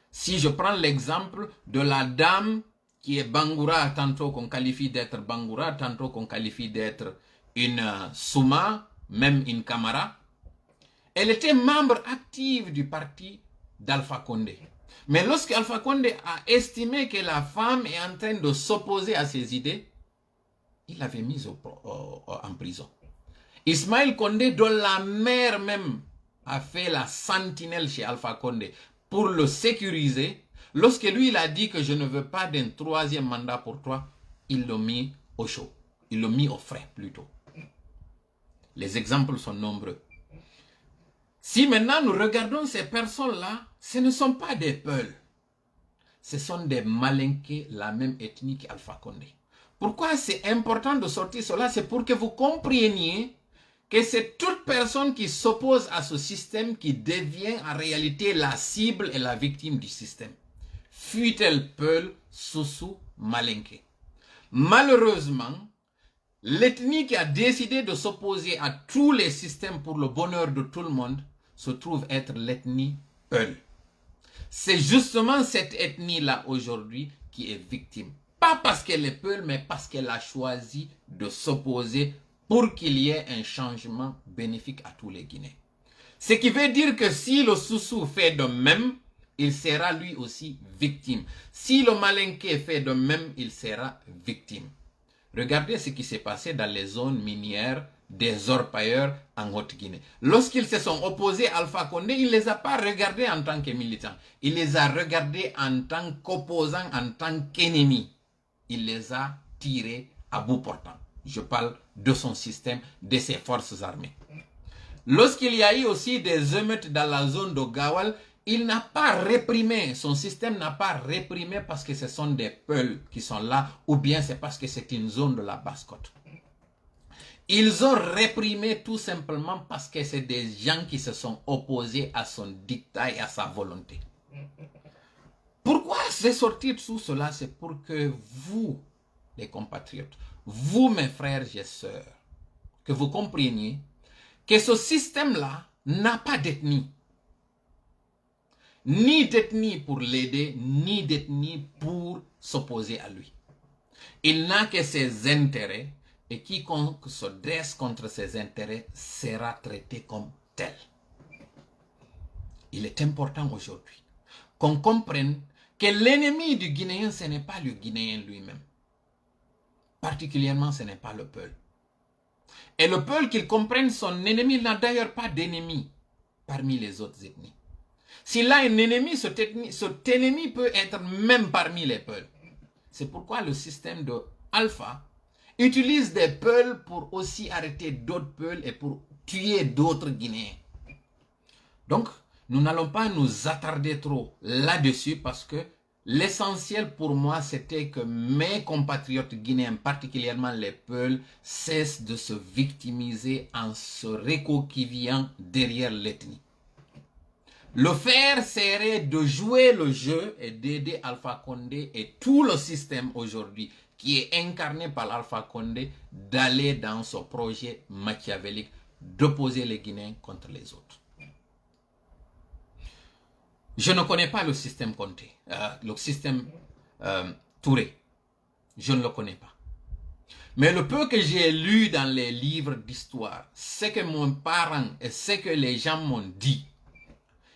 Si je prends l'exemple de la dame qui est Bangoura, tantôt qu'on qualifie d'être Bangoura, tantôt qu'on qualifie d'être une Souma, même une Camara, elle était membre active du parti d'Alpha Condé. Mais lorsque Alpha Condé a estimé que la femme est en train de s'opposer à ses idées, il l'avait mise en prison. Ismaël Condé, dont la mère même a fait la sentinelle chez Alpha Condé pour le sécuriser, lorsque lui il a dit que je ne veux pas d'un troisième mandat pour toi, il l'a mis au chaud. Il l'a mis au frais plutôt. Les exemples sont nombreux. Si maintenant nous regardons ces personnes-là, ce ne sont pas des Peuls. Ce sont des Malinké, la même ethnie qu'Alpha Condé. Pourquoi c'est important de sortir cela? C'est pour que vous compreniez que c'est toute personne qui s'oppose à ce système qui devient en réalité la cible et la victime du système. Fût-elle Peul, Soussou, Malinké. Malheureusement, l'ethnie qui a décidé de s'opposer à tous les systèmes pour le bonheur de tout le monde se trouve être l'ethnie Peul. C'est justement cette ethnie-là aujourd'hui qui est victime. Pas parce qu'elle est Peul, mais parce qu'elle a choisi de s'opposer pour qu'il y ait un changement bénéfique à tous les Guinéens. Ce qui veut dire que si le Soussou fait de même, il sera lui aussi victime. Si le Malinké fait de même, il sera victime. Regardez ce qui s'est passé dans les zones minières des orpailleurs en Haute-Guinée. Lorsqu'ils se sont opposés à Alpha Condé, il ne les a pas regardés en tant que militants. Il les a regardés en tant qu'opposants, en tant qu'ennemis. Il les a tirés à bout portant. Je parle de son système, de ses forces armées. Lorsqu'il y a eu aussi des émeutes dans la zone de Gawal, il n'a pas réprimé, son système n'a pas réprimé parce que ce sont des Peuls qui sont là, ou bien c'est parce que c'est une zone de la Basse-Côte. Ils ont réprimé tout simplement parce que c'est des gens qui se sont opposés à son dictat et à sa volonté. Pourquoi c'est sorti de tout cela? C'est pour que vous, les compatriotes, vous, mes frères et sœurs, que vous compreniez que ce système-là n'a pas d'ethnie. Ni d'ethnie pour l'aider, ni d'ethnie pour s'opposer à lui. Il n'a que ses intérêts, et quiconque se dresse contre ses intérêts sera traité comme tel. Il est important aujourd'hui qu'on comprenne que l'ennemi du Guinéen, ce n'est pas le Guinéen lui-même. Particulièrement, ce n'est pas le Peul. Et le Peul, qu'il comprenne, son ennemi n'a d'ailleurs pas d'ennemi parmi les autres ethnies. S'il a un ennemi, cet ennemi peut être même parmi les Peuls. C'est pourquoi le système de Alpha utilise des Peuls pour aussi arrêter d'autres Peuls et pour tuer d'autres Guinéens. Donc, nous n'allons pas nous attarder trop là-dessus parce que l'essentiel pour moi, c'était que mes compatriotes guinéens, particulièrement les Peuls, cessent de se victimiser en se recoquillant derrière l'ethnie. Le faire serait de jouer le jeu et d'aider Alpha Condé et tout le système aujourd'hui qui est incarné par Alpha Condé d'aller dans ce projet machiavélique d'opposer les Guinéens contre les autres. Je ne connais pas le système Conté, le système Touré. Je ne le connais pas. Mais le peu que j'ai lu dans les livres d'histoire, ce que mon parent et ce que les gens m'ont dit,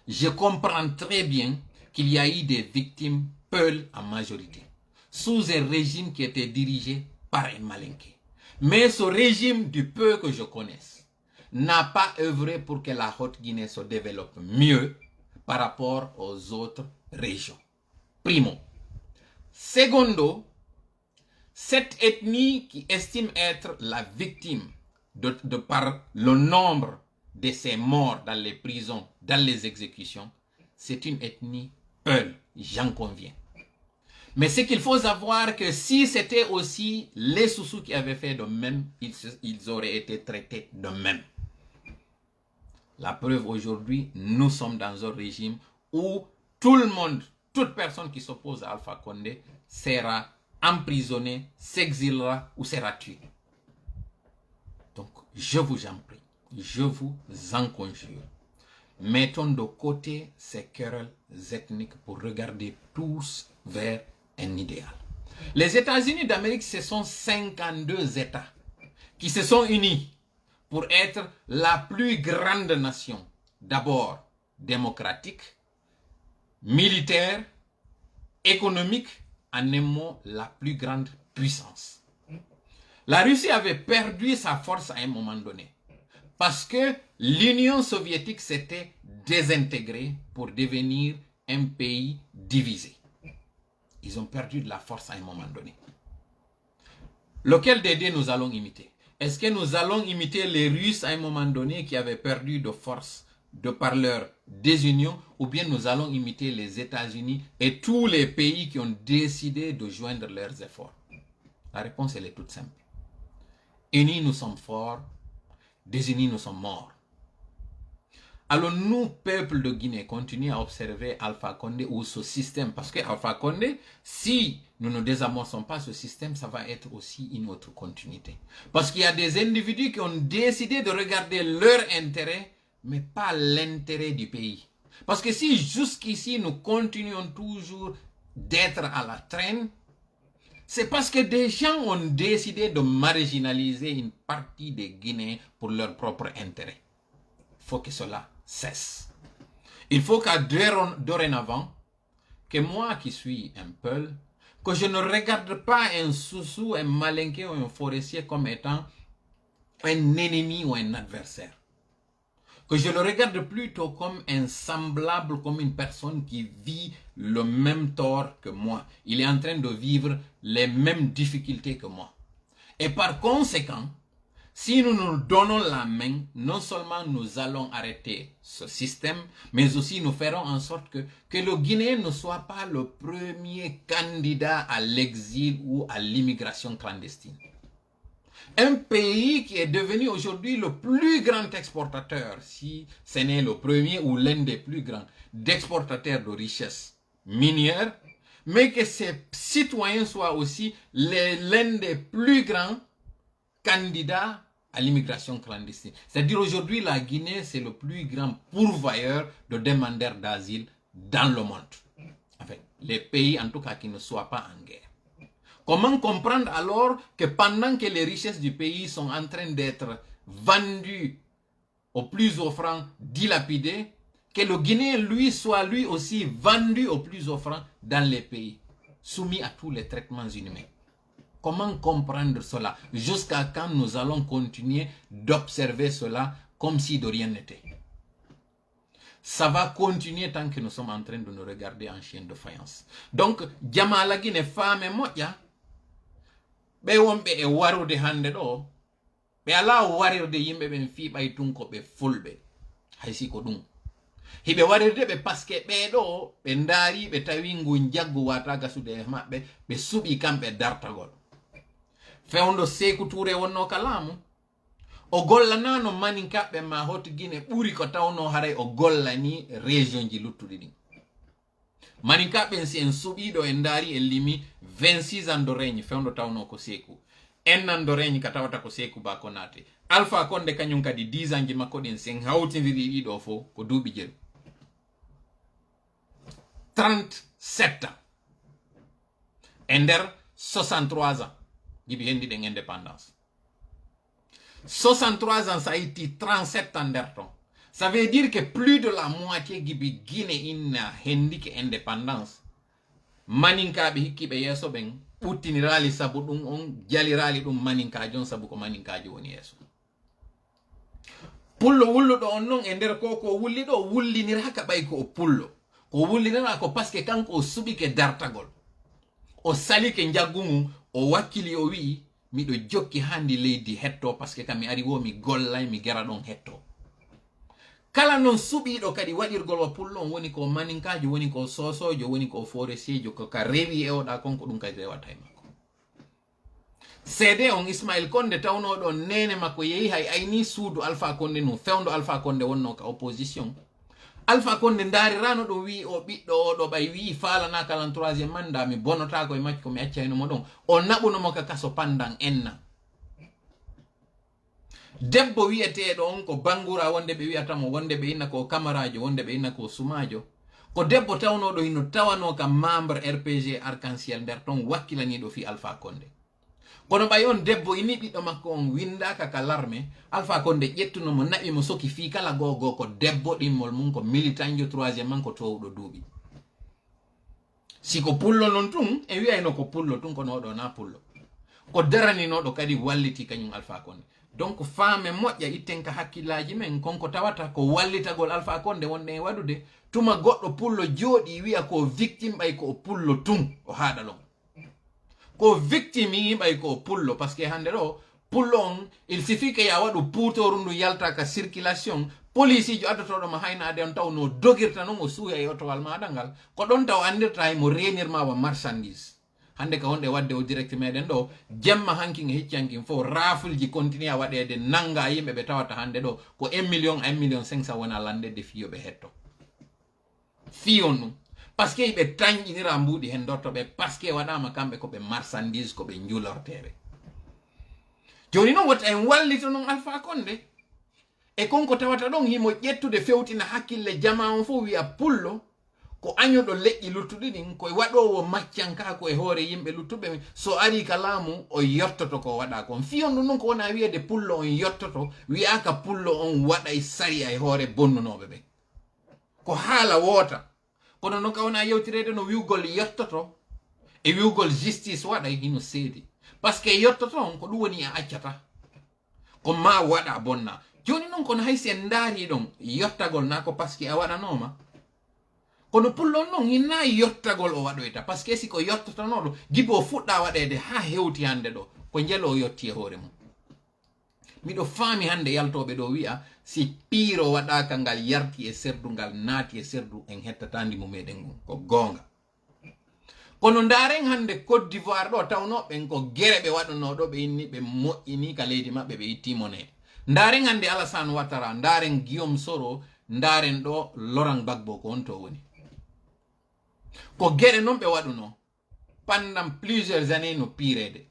je comprends très bien qu'il y a eu des victimes Peuls en majorité, sous un régime qui était dirigé par un Malinké. Mais ce régime, du peu que je connaisse, n'a pas œuvré pour que la Haute-Guinée se développe mieux par rapport aux autres régions. Primo. Secondo, cette ethnie qui estime être la victime de par le nombre de ces morts dans les prisons, dans les exécutions, c'est une ethnie Peul, j'en conviens. Mais ce qu'il faut savoir que si c'était aussi les Soussous qui avaient fait de même, ils auraient été traités de même. La preuve aujourd'hui, nous sommes dans un régime où tout le monde, toute personne qui s'oppose à Alpha Condé sera emprisonnée, s'exilera ou sera tuée. Donc, je vous en prie, je vous en conjure, mettons de côté ces querelles ethniques pour regarder tous vers un idéal. Les États-Unis d'Amérique, ce sont 52 États qui se sont unis pour être la plus grande nation, d'abord démocratique, militaire, économique, en un mot, la plus grande puissance. La Russie avait perdu sa force à un moment donné parce que l'Union soviétique s'était désintégrée pour devenir un pays divisé. Ils ont perdu de la force à un moment donné. Lequel des deux nous allons imiter? Est-ce que nous allons imiter les Russes à un moment donné qui avaient perdu de force de par leur désunion, ou bien nous allons imiter les États-Unis et tous les pays qui ont décidé de joindre leurs efforts? La réponse, elle est toute simple. Unis, nous sommes forts. Désunis, nous sommes morts. Alors nous, peuple de Guinée, continuons à observer Alpha Condé ou ce système. Parce que Alpha Condé, si nous ne désamorçons pas ce système, ça va être aussi une autre continuité. Parce qu'il y a des individus qui ont décidé de regarder leur intérêt, mais pas l'intérêt du pays. Parce que si jusqu'ici, nous continuons toujours d'être à la traîne, c'est parce que des gens ont décidé de marginaliser une partie des Guinéens pour leur propre intérêt. Il faut que cela cesse. Il faut qu'à dorénavant, que moi qui suis un Peul, que je ne regarde pas un Soussou, un Malinké ou un forestier comme étant un ennemi ou un adversaire. Que je le regarde plutôt comme un semblable, comme une personne qui vit le même tort que moi. Il est en train de vivre les mêmes difficultés que moi. Et par conséquent, Si nous nous donnons la main, non seulement nous allons arrêter ce système, mais aussi nous ferons en sorte que le Guinéen ne soit pas le premier candidat à l'exil ou à l'immigration clandestine. Un pays qui est devenu aujourd'hui le plus grand exportateur, si ce n'est le premier ou l'un des plus grands d'exportateurs de richesses minières, mais que ses citoyens soient aussi l'un des plus grands candidats à l'immigration clandestine. C'est-à-dire aujourd'hui, la Guinée, c'est le plus grand pourvoyeur de demandeurs d'asile dans le monde. Enfin, les pays, en tout cas, qui ne soient pas en guerre. Comment comprendre alors que pendant que les richesses du pays sont en train d'être vendues aux plus offrants, dilapidées, que le Guinéen, lui, soit lui aussi vendu aux plus offrants dans les pays, soumis à tous les traitements inhumains? Comment comprendre cela? Jusqu'à quand nous allons continuer d'observer cela comme si de rien n'était? Ça va continuer tant que nous sommes en train de nous regarder en chien de faïence. Donc, Jamala Guinée femme moya, be wonbe e warude hande do, be ala warirde yimbe ben fi bay tunko be fulbe. Haysi ko dum. Hibe warirde be paske be do, be ndari be tawi ngunjaggu wata gasude mabbe, be subi kambe dartagol. Fewndo Seku Touré wonno kalamu o golla nano maninkaɓe ma hot Guinée ɓuri ko tawno haray o golla ni région ji luttuɗi ɗin. Maninkaɓe si en suɓiɗo en daari en limi 26 ans de règne fewndo tawno ko Seku. En an de règne ka tawata ko Seku Ba Konate. Alpha Condé kañum kadi 10 ans ji makko ɗin sen hawtidiri ɗiɗo fo ko duuɓi jeɗu. 37 ans. E nder 63 ans. Gibi hendi den indépendance. 63 ans, ça a été 37 ans d'erton. Ça veut dire que plus de la moitié gibi Guinée inna hendi ke indépendance. Maninka bi hikki be yeso ben utinirali sabu dum on jalirali dum maninka jon sabu ko maninka woni yeso. Pullo wullo do on non e nder ko wulli do wullinira ka bay ko pullo. Ko wullinira ko paske kanko o subi ke dartagol. O sali ke njaggumu o wakili o wi miɗo jokki handi leydi hetto parce que kam mi ari wo mi gollay mi gera ɗon hetto. Kala non suɓiɗo kadi waɗirgol wa pullon woni ko maninkajo, woni ko sosojo, woni ko forestier ko ka rewi e oɗa konko ɗum kadi rewata e makko. Seede on Ismail Condé tawnoɗo nene makko yehi hay ayni suudu Alpha Condé no fewndo Alpha Condé wonno ka opposition. Alpha Condé ndarirano ɗum wi o ɓiɗɗo oɗo ɓay wi falana kalan 3e mandat mi bonotako e makko mi accaynomo ɗon o naɓunomo ka kaso pandan enna. Debbo wiyeteɗo on ko bangura wonde ɓe wiyatamo wonde ɓe inna ko camarajo wonde ɓe inna ko sumajo ko debbo tawnoɗo hino tawano ka membre RPG Arc-en-Ciel nder ton wakkilaniɗo fi Alpha Condé. Kono ɓay on debbo ini ɓiɗɗo makko on windaka ka larme Alpha Condé ƴettunomo naɓi mo soki fi kala gogo ko debbo ɗimmol mum ko militanjo 3e man ko towɗo duuɓi. Si ko pullo non tun e wiyayno ko pullo tun kono oɗo na pullo ko daraninoɗo kadi walliti kañum Alpha Condé. Donc femme moƴƴa itten ka hakkillaji men konko tawata ko wallitagol Alpha Condé wonde e waɗude tuma goɗɗo pullo jooɗi wiya ko victime ɓay ko pullo tun o haɗa ɗon. Ko victime yiɓay ko pullo parce que hande ɗo pullo on il suffit que ya waɗu puutoru ndu yalta ka circulation police jo addotoɗo ma haynade on taw no dogirta non o suuya e otowal maɗa ngal ko ɗon taw andirta mo renirma wa marchandise. Hande ka wonde wadde o direct meɗen ɗo jemma hankin e hiccankin fo rafulji continue a waɗede nanga yimɓe ɓe tawata hande ɗo ko 1 million 1 million 500 wona landede fiyoɓe hetto fiyon ɗum parce que ɓe tañƴinira mbuɗi hen dottoɓe parce que waɗama kamɓe koɓe marchandise koɓe julorteɓe. Joni noon wota en wallito noon Alpha Condé e konko tawata ɗon himo ƴettude fewtina hakkille jama on fo wiya pullo ko añoɗo leƴƴi luttuɗi ɗin koye waɗowo maccankako e hoore yimɓe luttuɓe so ari ka laamu o yottoto ko waɗa kon fiyon ɗum noon ko wona wiyede pullo on yottoto wiyaka pullo on waɗay sariya e hoore bonnunoɓe ɓe ko haala woota. Kono noon ka wona yewtirede no wiwgol yottoto e wiwgol justice waɗay hino seedi par ce que yottoto on ko ɗum woni a accata ko ma waɗa bonna. Joni noon kono hay sen ndaari ɗon yottagol na ko par ce que a waɗanoma kono pullon noon hinna yottagol o waɗoyta par ce que si ko yottotonoɗo gibi o fuɗɗa waɗede ha hewti hande ɗo ko jelo o yotti e hoore mum miɗo faami hande yaltoɓe ɗo wi'a si piiro waɗaka ngal yarti e serdu ngal naati e serdu en hettatandi mo meɗen ngun ko gonga. Kono ndaren hande Côte d'Ivoire ɗo tawnoɓen ko gere ɓe waɗuno ɗo ɓe inni ɓe moƴƴini ka leydi maɓɓe ɓe itti monnaie. Ndaren hande Alassane Ouattara, ndaren Guillaume Soro, ndaren ɗo Laurent Gbagbo ko on to woni. Ko gere non ɓe waɗuno pendant plusieurs années no pirede.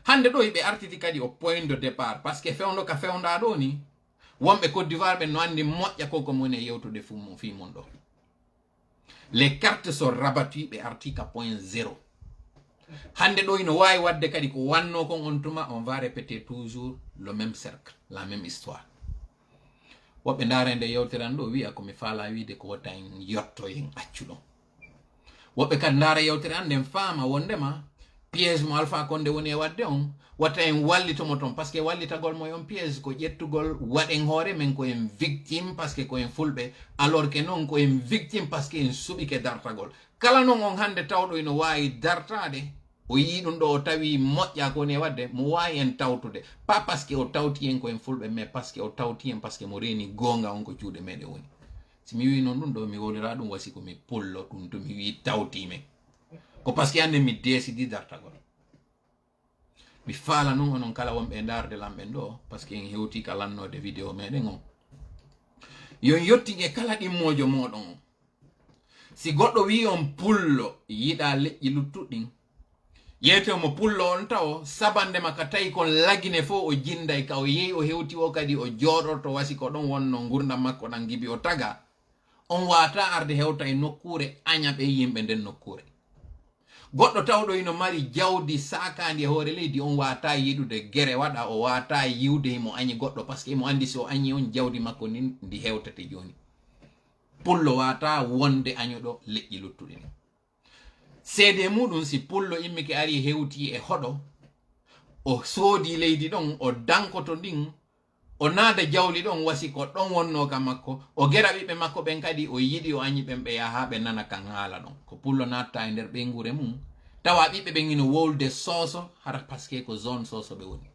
Hande ɗo ɓe artiti kadi au point de départ parce que fewndo ka fewnda ɗo ni wonɓe Côte d'Ivoire ɓe no andi moƴƴa koko moni yewtude fimon ɗo. Les cartes sont rabattues ɓe arti ka point zéro. Hande ɗo ino wawi wadde kadi ko wanno kon on tuma on va répéter toujours le même cercle, la même histoire. Woɓɓe ndarende yewtiran ɗo wi'a komi faala wiide ko wata en yotto en accuɗon. Woɓɓe kadi ndara yewtere ande en faama wondema piège mo Alpha Condé woni e wadde on wata en wallitomo ton parce que wallitagol mo yon piège ko ƴettugol waɗen hoore men ko en victime parce que ko en fulɓe alors que non ko en victime parce que en suɓike dartagol. Kala non on hande tawɗo ino wawi dartade o yi ɗum ɗo o tawi moƴƴa ko woni e wadde mo wawi en tawtude pas parce que o tawti en ko en fulɓe mais parce que o tawti en parce que mo reni gonga on ko juuɗe meɗe woni. Si mi wi non ɗum ɗo mi wolira ɗum wasi ko mi pullo ɗum to mi wi tawtime ko parce que ande mi décidi dartagol. Mi faala non onon kala wonɓe darde lamɓen ɗo parce que en hewti ka lannode vidéo meɗen on yon yottige kala ɗimmojo moɗon on. Si goɗɗo wi on pullo yiɗa leƴƴi luttuɗɗin yeyte mo pullo on taw sabande makka tawi kon lagine fo o jinday ka o yehi o hewti o kadi o jooɗorto wasi ko ɗon wonno gurdam makko ɗan gibi o taga on wata arde hewta e nokkure aña ɓe yimɓe nden nokkure. Goɗɗo tawɗo ino mari jawdi sakandi e hoore leydi on wata yiɗude gere waɗa o wata yiwde himo añi goɗɗo parce que imo andi so añi on jawdi makko ni ndi hewtete joni. Pullo wata wonde añoɗo leƴƴi luttuɗi ni. Seede muɗum si pullo immike ari hewti e hoɗo o soodi leydi ɗon o dankoto ndin o naada jawli ɗon wasi ko ɗon wonno ka makko o gera ɓiɓɓe makko ɓen kadi o yiɗi o añi ɓen ɓe yaha ɓe nana kan haala ɗon ko pullo natta e nder ɓengure mum tawa ɓiɓɓe ɓen ino wolde soso hara parce que ko zone soso ɓe woni.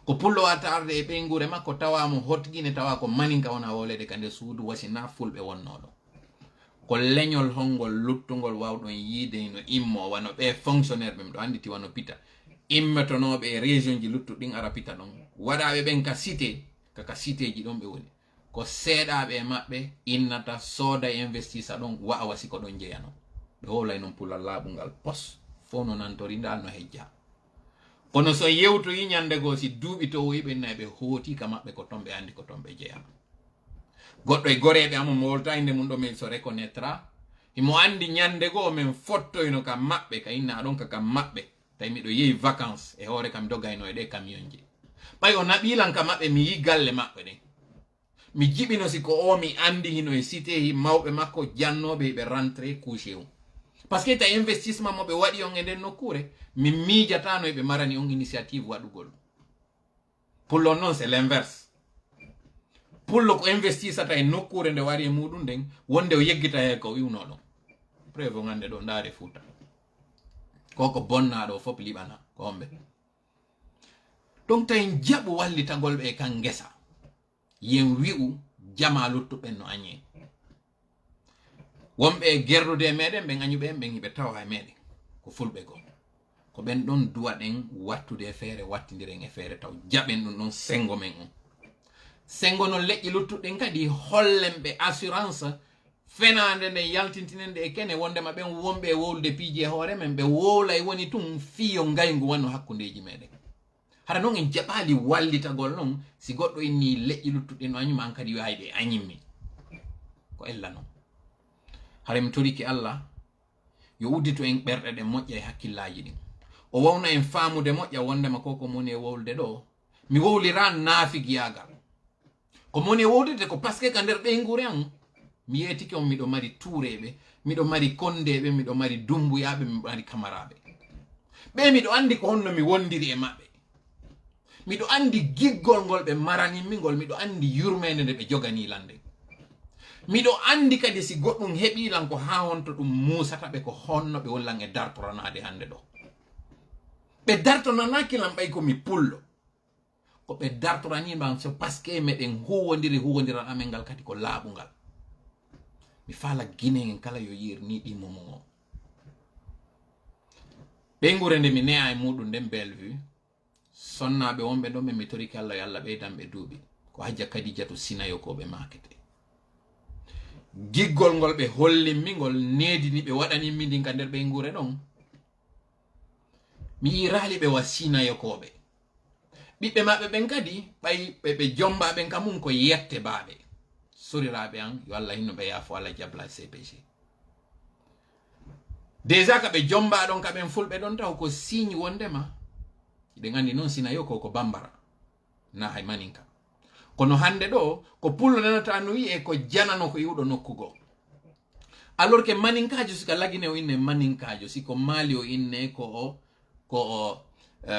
Ko pullo wata arde e ɓengure makko tawa mo hotgine tawa ko maninka wona wolede ka nder suudu wasi na fulɓe wonno ɗon. Ko leñol hongol luttugol wawɗon yiide no immo wano ɓe fonctionnaire ɓe miɗo anditi wano pita immetonoɓe e région ji luttuɗin ara pita ɗon waɗaɓe ɓen ka cité kaka cité ji ɗon ɓe woni ko seeɗaɓe e maɓɓe innata sooda investisa ɗon wa'a wasi ko ɗon jeyano ɓe howlay noon pulal laaɓungal pos fo no nantori ndal no hejja. Kono so yewtoyi ñande goo si duuɓi to wiɓe nayi ɓe hooti ka maɓɓe ko ton ɓe andi ko ton ɓe jeyano. Goɗɗo e goreɓe amo mo wolta inde mum ɗo min so reconnaîtra imo andi ñande goo min fottoyno kam maɓɓe ka inna ɗon ka kam maɓɓe tawi miɗo yehi vacances e hoore kam dogayno e ɗe camion ji ɓay o naɓilan ka maɓɓe mi yi galle maɓɓe ɗen mi jiɓino si ko o mi andi hino e cité hi mawɓe makko jannoɓe hiɓe rentré couché on par ce que ta investissement mo ɓe waɗi on e nden nokkure mi miijatano eɓe marani on initiative waɗugol. Pullo noon c'est l'inverse. Pullo ko investisata e nokkure nde wari e muɗum nden wonde o yeggita he ko wiwno ɗon preuve o ngande ɗo ndaare Fuuta koko bonnaɗo fop liɓana ko homɓe donc tawi jaɓu wallitagol ɓe kan ngesa yen wi'u jama luttuɓen no añe wonɓe gerdude e meɗen ɓen añuɓe ɓen hiɓe tawa e meɗen ko fulɓe go ko ɓen ɗon duwaɗen wattude e feere wattidiren e feere taw jaɓen ɗum ɗon sengo men on sengo non leƴƴi luttuɗen kadi hollen ɓe assurance fenande nde yaltintinen nde e kene wondema ɓen wonɓe e wowlude piiji e hoore men ɓe wowlay woni tun fiyo ngaygu wanno hakkundeji meɗen hara noon en jaɓali wallitagol noon si goɗɗo inni leƴƴi luttuɗen no añuma an kadi wawi ɓe añimmi ko ella noon hara mi toriki Allah yo uddito en ɓerɗe ɗe moƴƴa e hakkillaji ɗin o wawna en faamude moƴƴa wondema koko moni e wowlude ɗo mi wowlira naafigiyagal ko moni e wowlude ko par ce que ka nder ɓeygure an mi yetiki on miɗo mari tuureɓe miɗo mari kondeɓe miɗo mari dumbuyaɓe miɗo mari kamaraɓe ɓe miɗo andi ko honno mi wondiri e maɓɓe miɗo andi giggol ngol ɓe maranimmi ngol miɗo andi yurmede nde ɓe jogani lande miɗo andi kadi si goɗɗum heɓilan ko ha wonto ɗum musata ɓe ko honno ɓe wollan e dartoranade hande ɗo ɓe dartonanakilan ɓay komi pullo ko ɓe dartorani ɗam so parce que meɗen huwodiran amen ngal kadi ko laaɓungal mi faala guineen kala yo yirni ɗi momo o ɓeygure nde mi ne'a e muɗum nden Bellevue sonnaɓe wonɓe ɗon ɓe mi toriki Allah yo Allah ɓeydanɓe duuɓi ko Hajja Kadijatu Sinayo ko ɓe makete giggol ngol ɓe hollinmi ngol nedini ɓe waɗanimi ndin ka nder ɓeygure ɗon mi yirali ɓe wa Sinayokoɓe ɓiɓɓe maɓɓe ɓen kadi ɓay ɓe jombaɓen kamum ko yette baɓe soriraɓe an yo Allah hinno ɓe yaafo Allah jabla CPG déjà ka ɓe jomba ɗon ka ɓen fulɓe ɗon taw ko signe wondema ɗen andi noon Sinayoko ko Bambara na hay maninka kono hande ɗo ko pullo nanata no wi'e ko janano ko iwɗo nokkugo alors que maninkajo sika lagine o inne maninkajo siko Mali o inne ko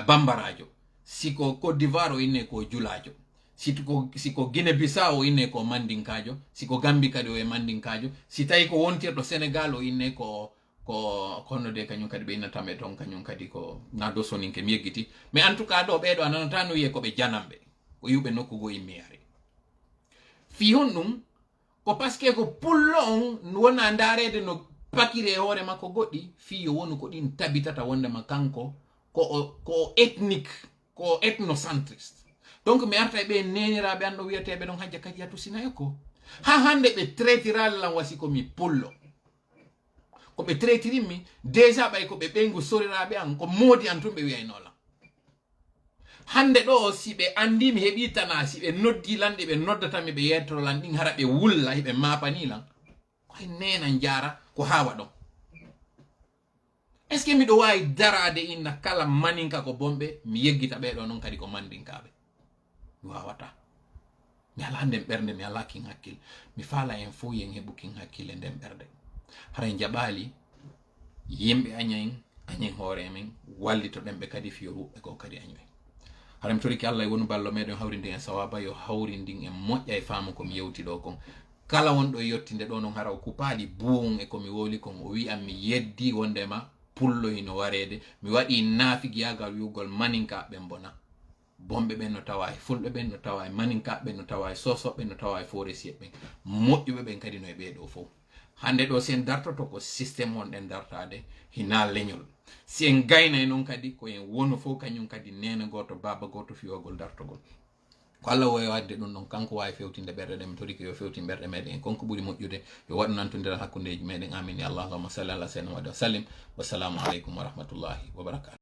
Bambarajo siko Côte d'Ivoire o inne ko Julajo siko Guinée Bissau o inne ko Mandinkajo siko Gambie kadi o e Mandinkajo si tawi ko wontirɗo Sénégal o inne ko kono de kañum kadi ɓe innataɓe ton kañum kadi ko na do soninke mi yeggiti mais en tout cas ɗo ɓeɗo a nanata no wiye koɓe janamɓe o yiwɓe nokkugo immeyare fi hon ɗum ko par ce que ko pullo on wona darede no pakire hoore makko goɗɗi fi yo wonu ko ɗin tabitata wondema kanko ko ethnique ko ethnocentriste donc mi arta e ɓe neniraɓe an ɗo wiyeteɓe ɗon Hajja Kadijatu Sinayoko ha hande ɓe traitiralan wasi komi pullo ko ɓe traitirinmi déjà ɓay ko ɓe ɓeygu soriraɓe an ko moodi an tun ɓe wiyaynola hande ɗo si ɓe andi mi heɓi tana si ɓe noddi lanɗe ɓe noddatami ɓe yettorolan ɗin hara ɓe wulla heɓe mapanilan koye nena jara ko hawa ɗon est ce que miɗo wawi darade inna kala maninka ko bomɓe mi yeggita ɓeɗo noon kadi ko mandinkaɓe mi wawata mi ala nden ɓernde mi ala kin hakkille mi faala en fo yen heɓu kin hakkille nden ɓerde haray jaɓali yimɓe añen hoore men wallitoɗen ɓe kadi fiyo ruɓɓe ko kadi añumen haray mi toriki Allah e wonu ballo meɗen hawrinde en sawaba yo hawrindin en moƴƴa e faamu komi yewti ɗo kon kala wonɗo e yettinde ɗo noon hara o kupaɗi buun e komi woli kon o wi'an mi yeddi wondema pulloyino warede mi waɗi naafigiyagal wiwgol maninka ɓen bona bomɓe ɓen no tawa e fulɓe ɓen no tawa e maninka ɓen no tawa e sosoɓe no tawa e foresiye ɓen moƴƴuɓe ɓen kadi no e ɓeɗo fof hande ɗo si en dartoto ko systéme wonɗen dartade hina leñol si en gaynay noon kadi ko en wonu fof kañum kadi nene goto baba goto fiyogol dartogol ko Allah wowi wadde ɗum ɗon kanko wawi fewtinde ɓerɗe ɗen mi toriki yo fewti ɓerɗe meɗen en konko ɓuuri moƴƴude yo waɗu nantodiral hakkudeji meɗen amin ya allahumma salli ala sayyidina wa sallim wassalamu aleykum wa rahmatullahi wa barakatuh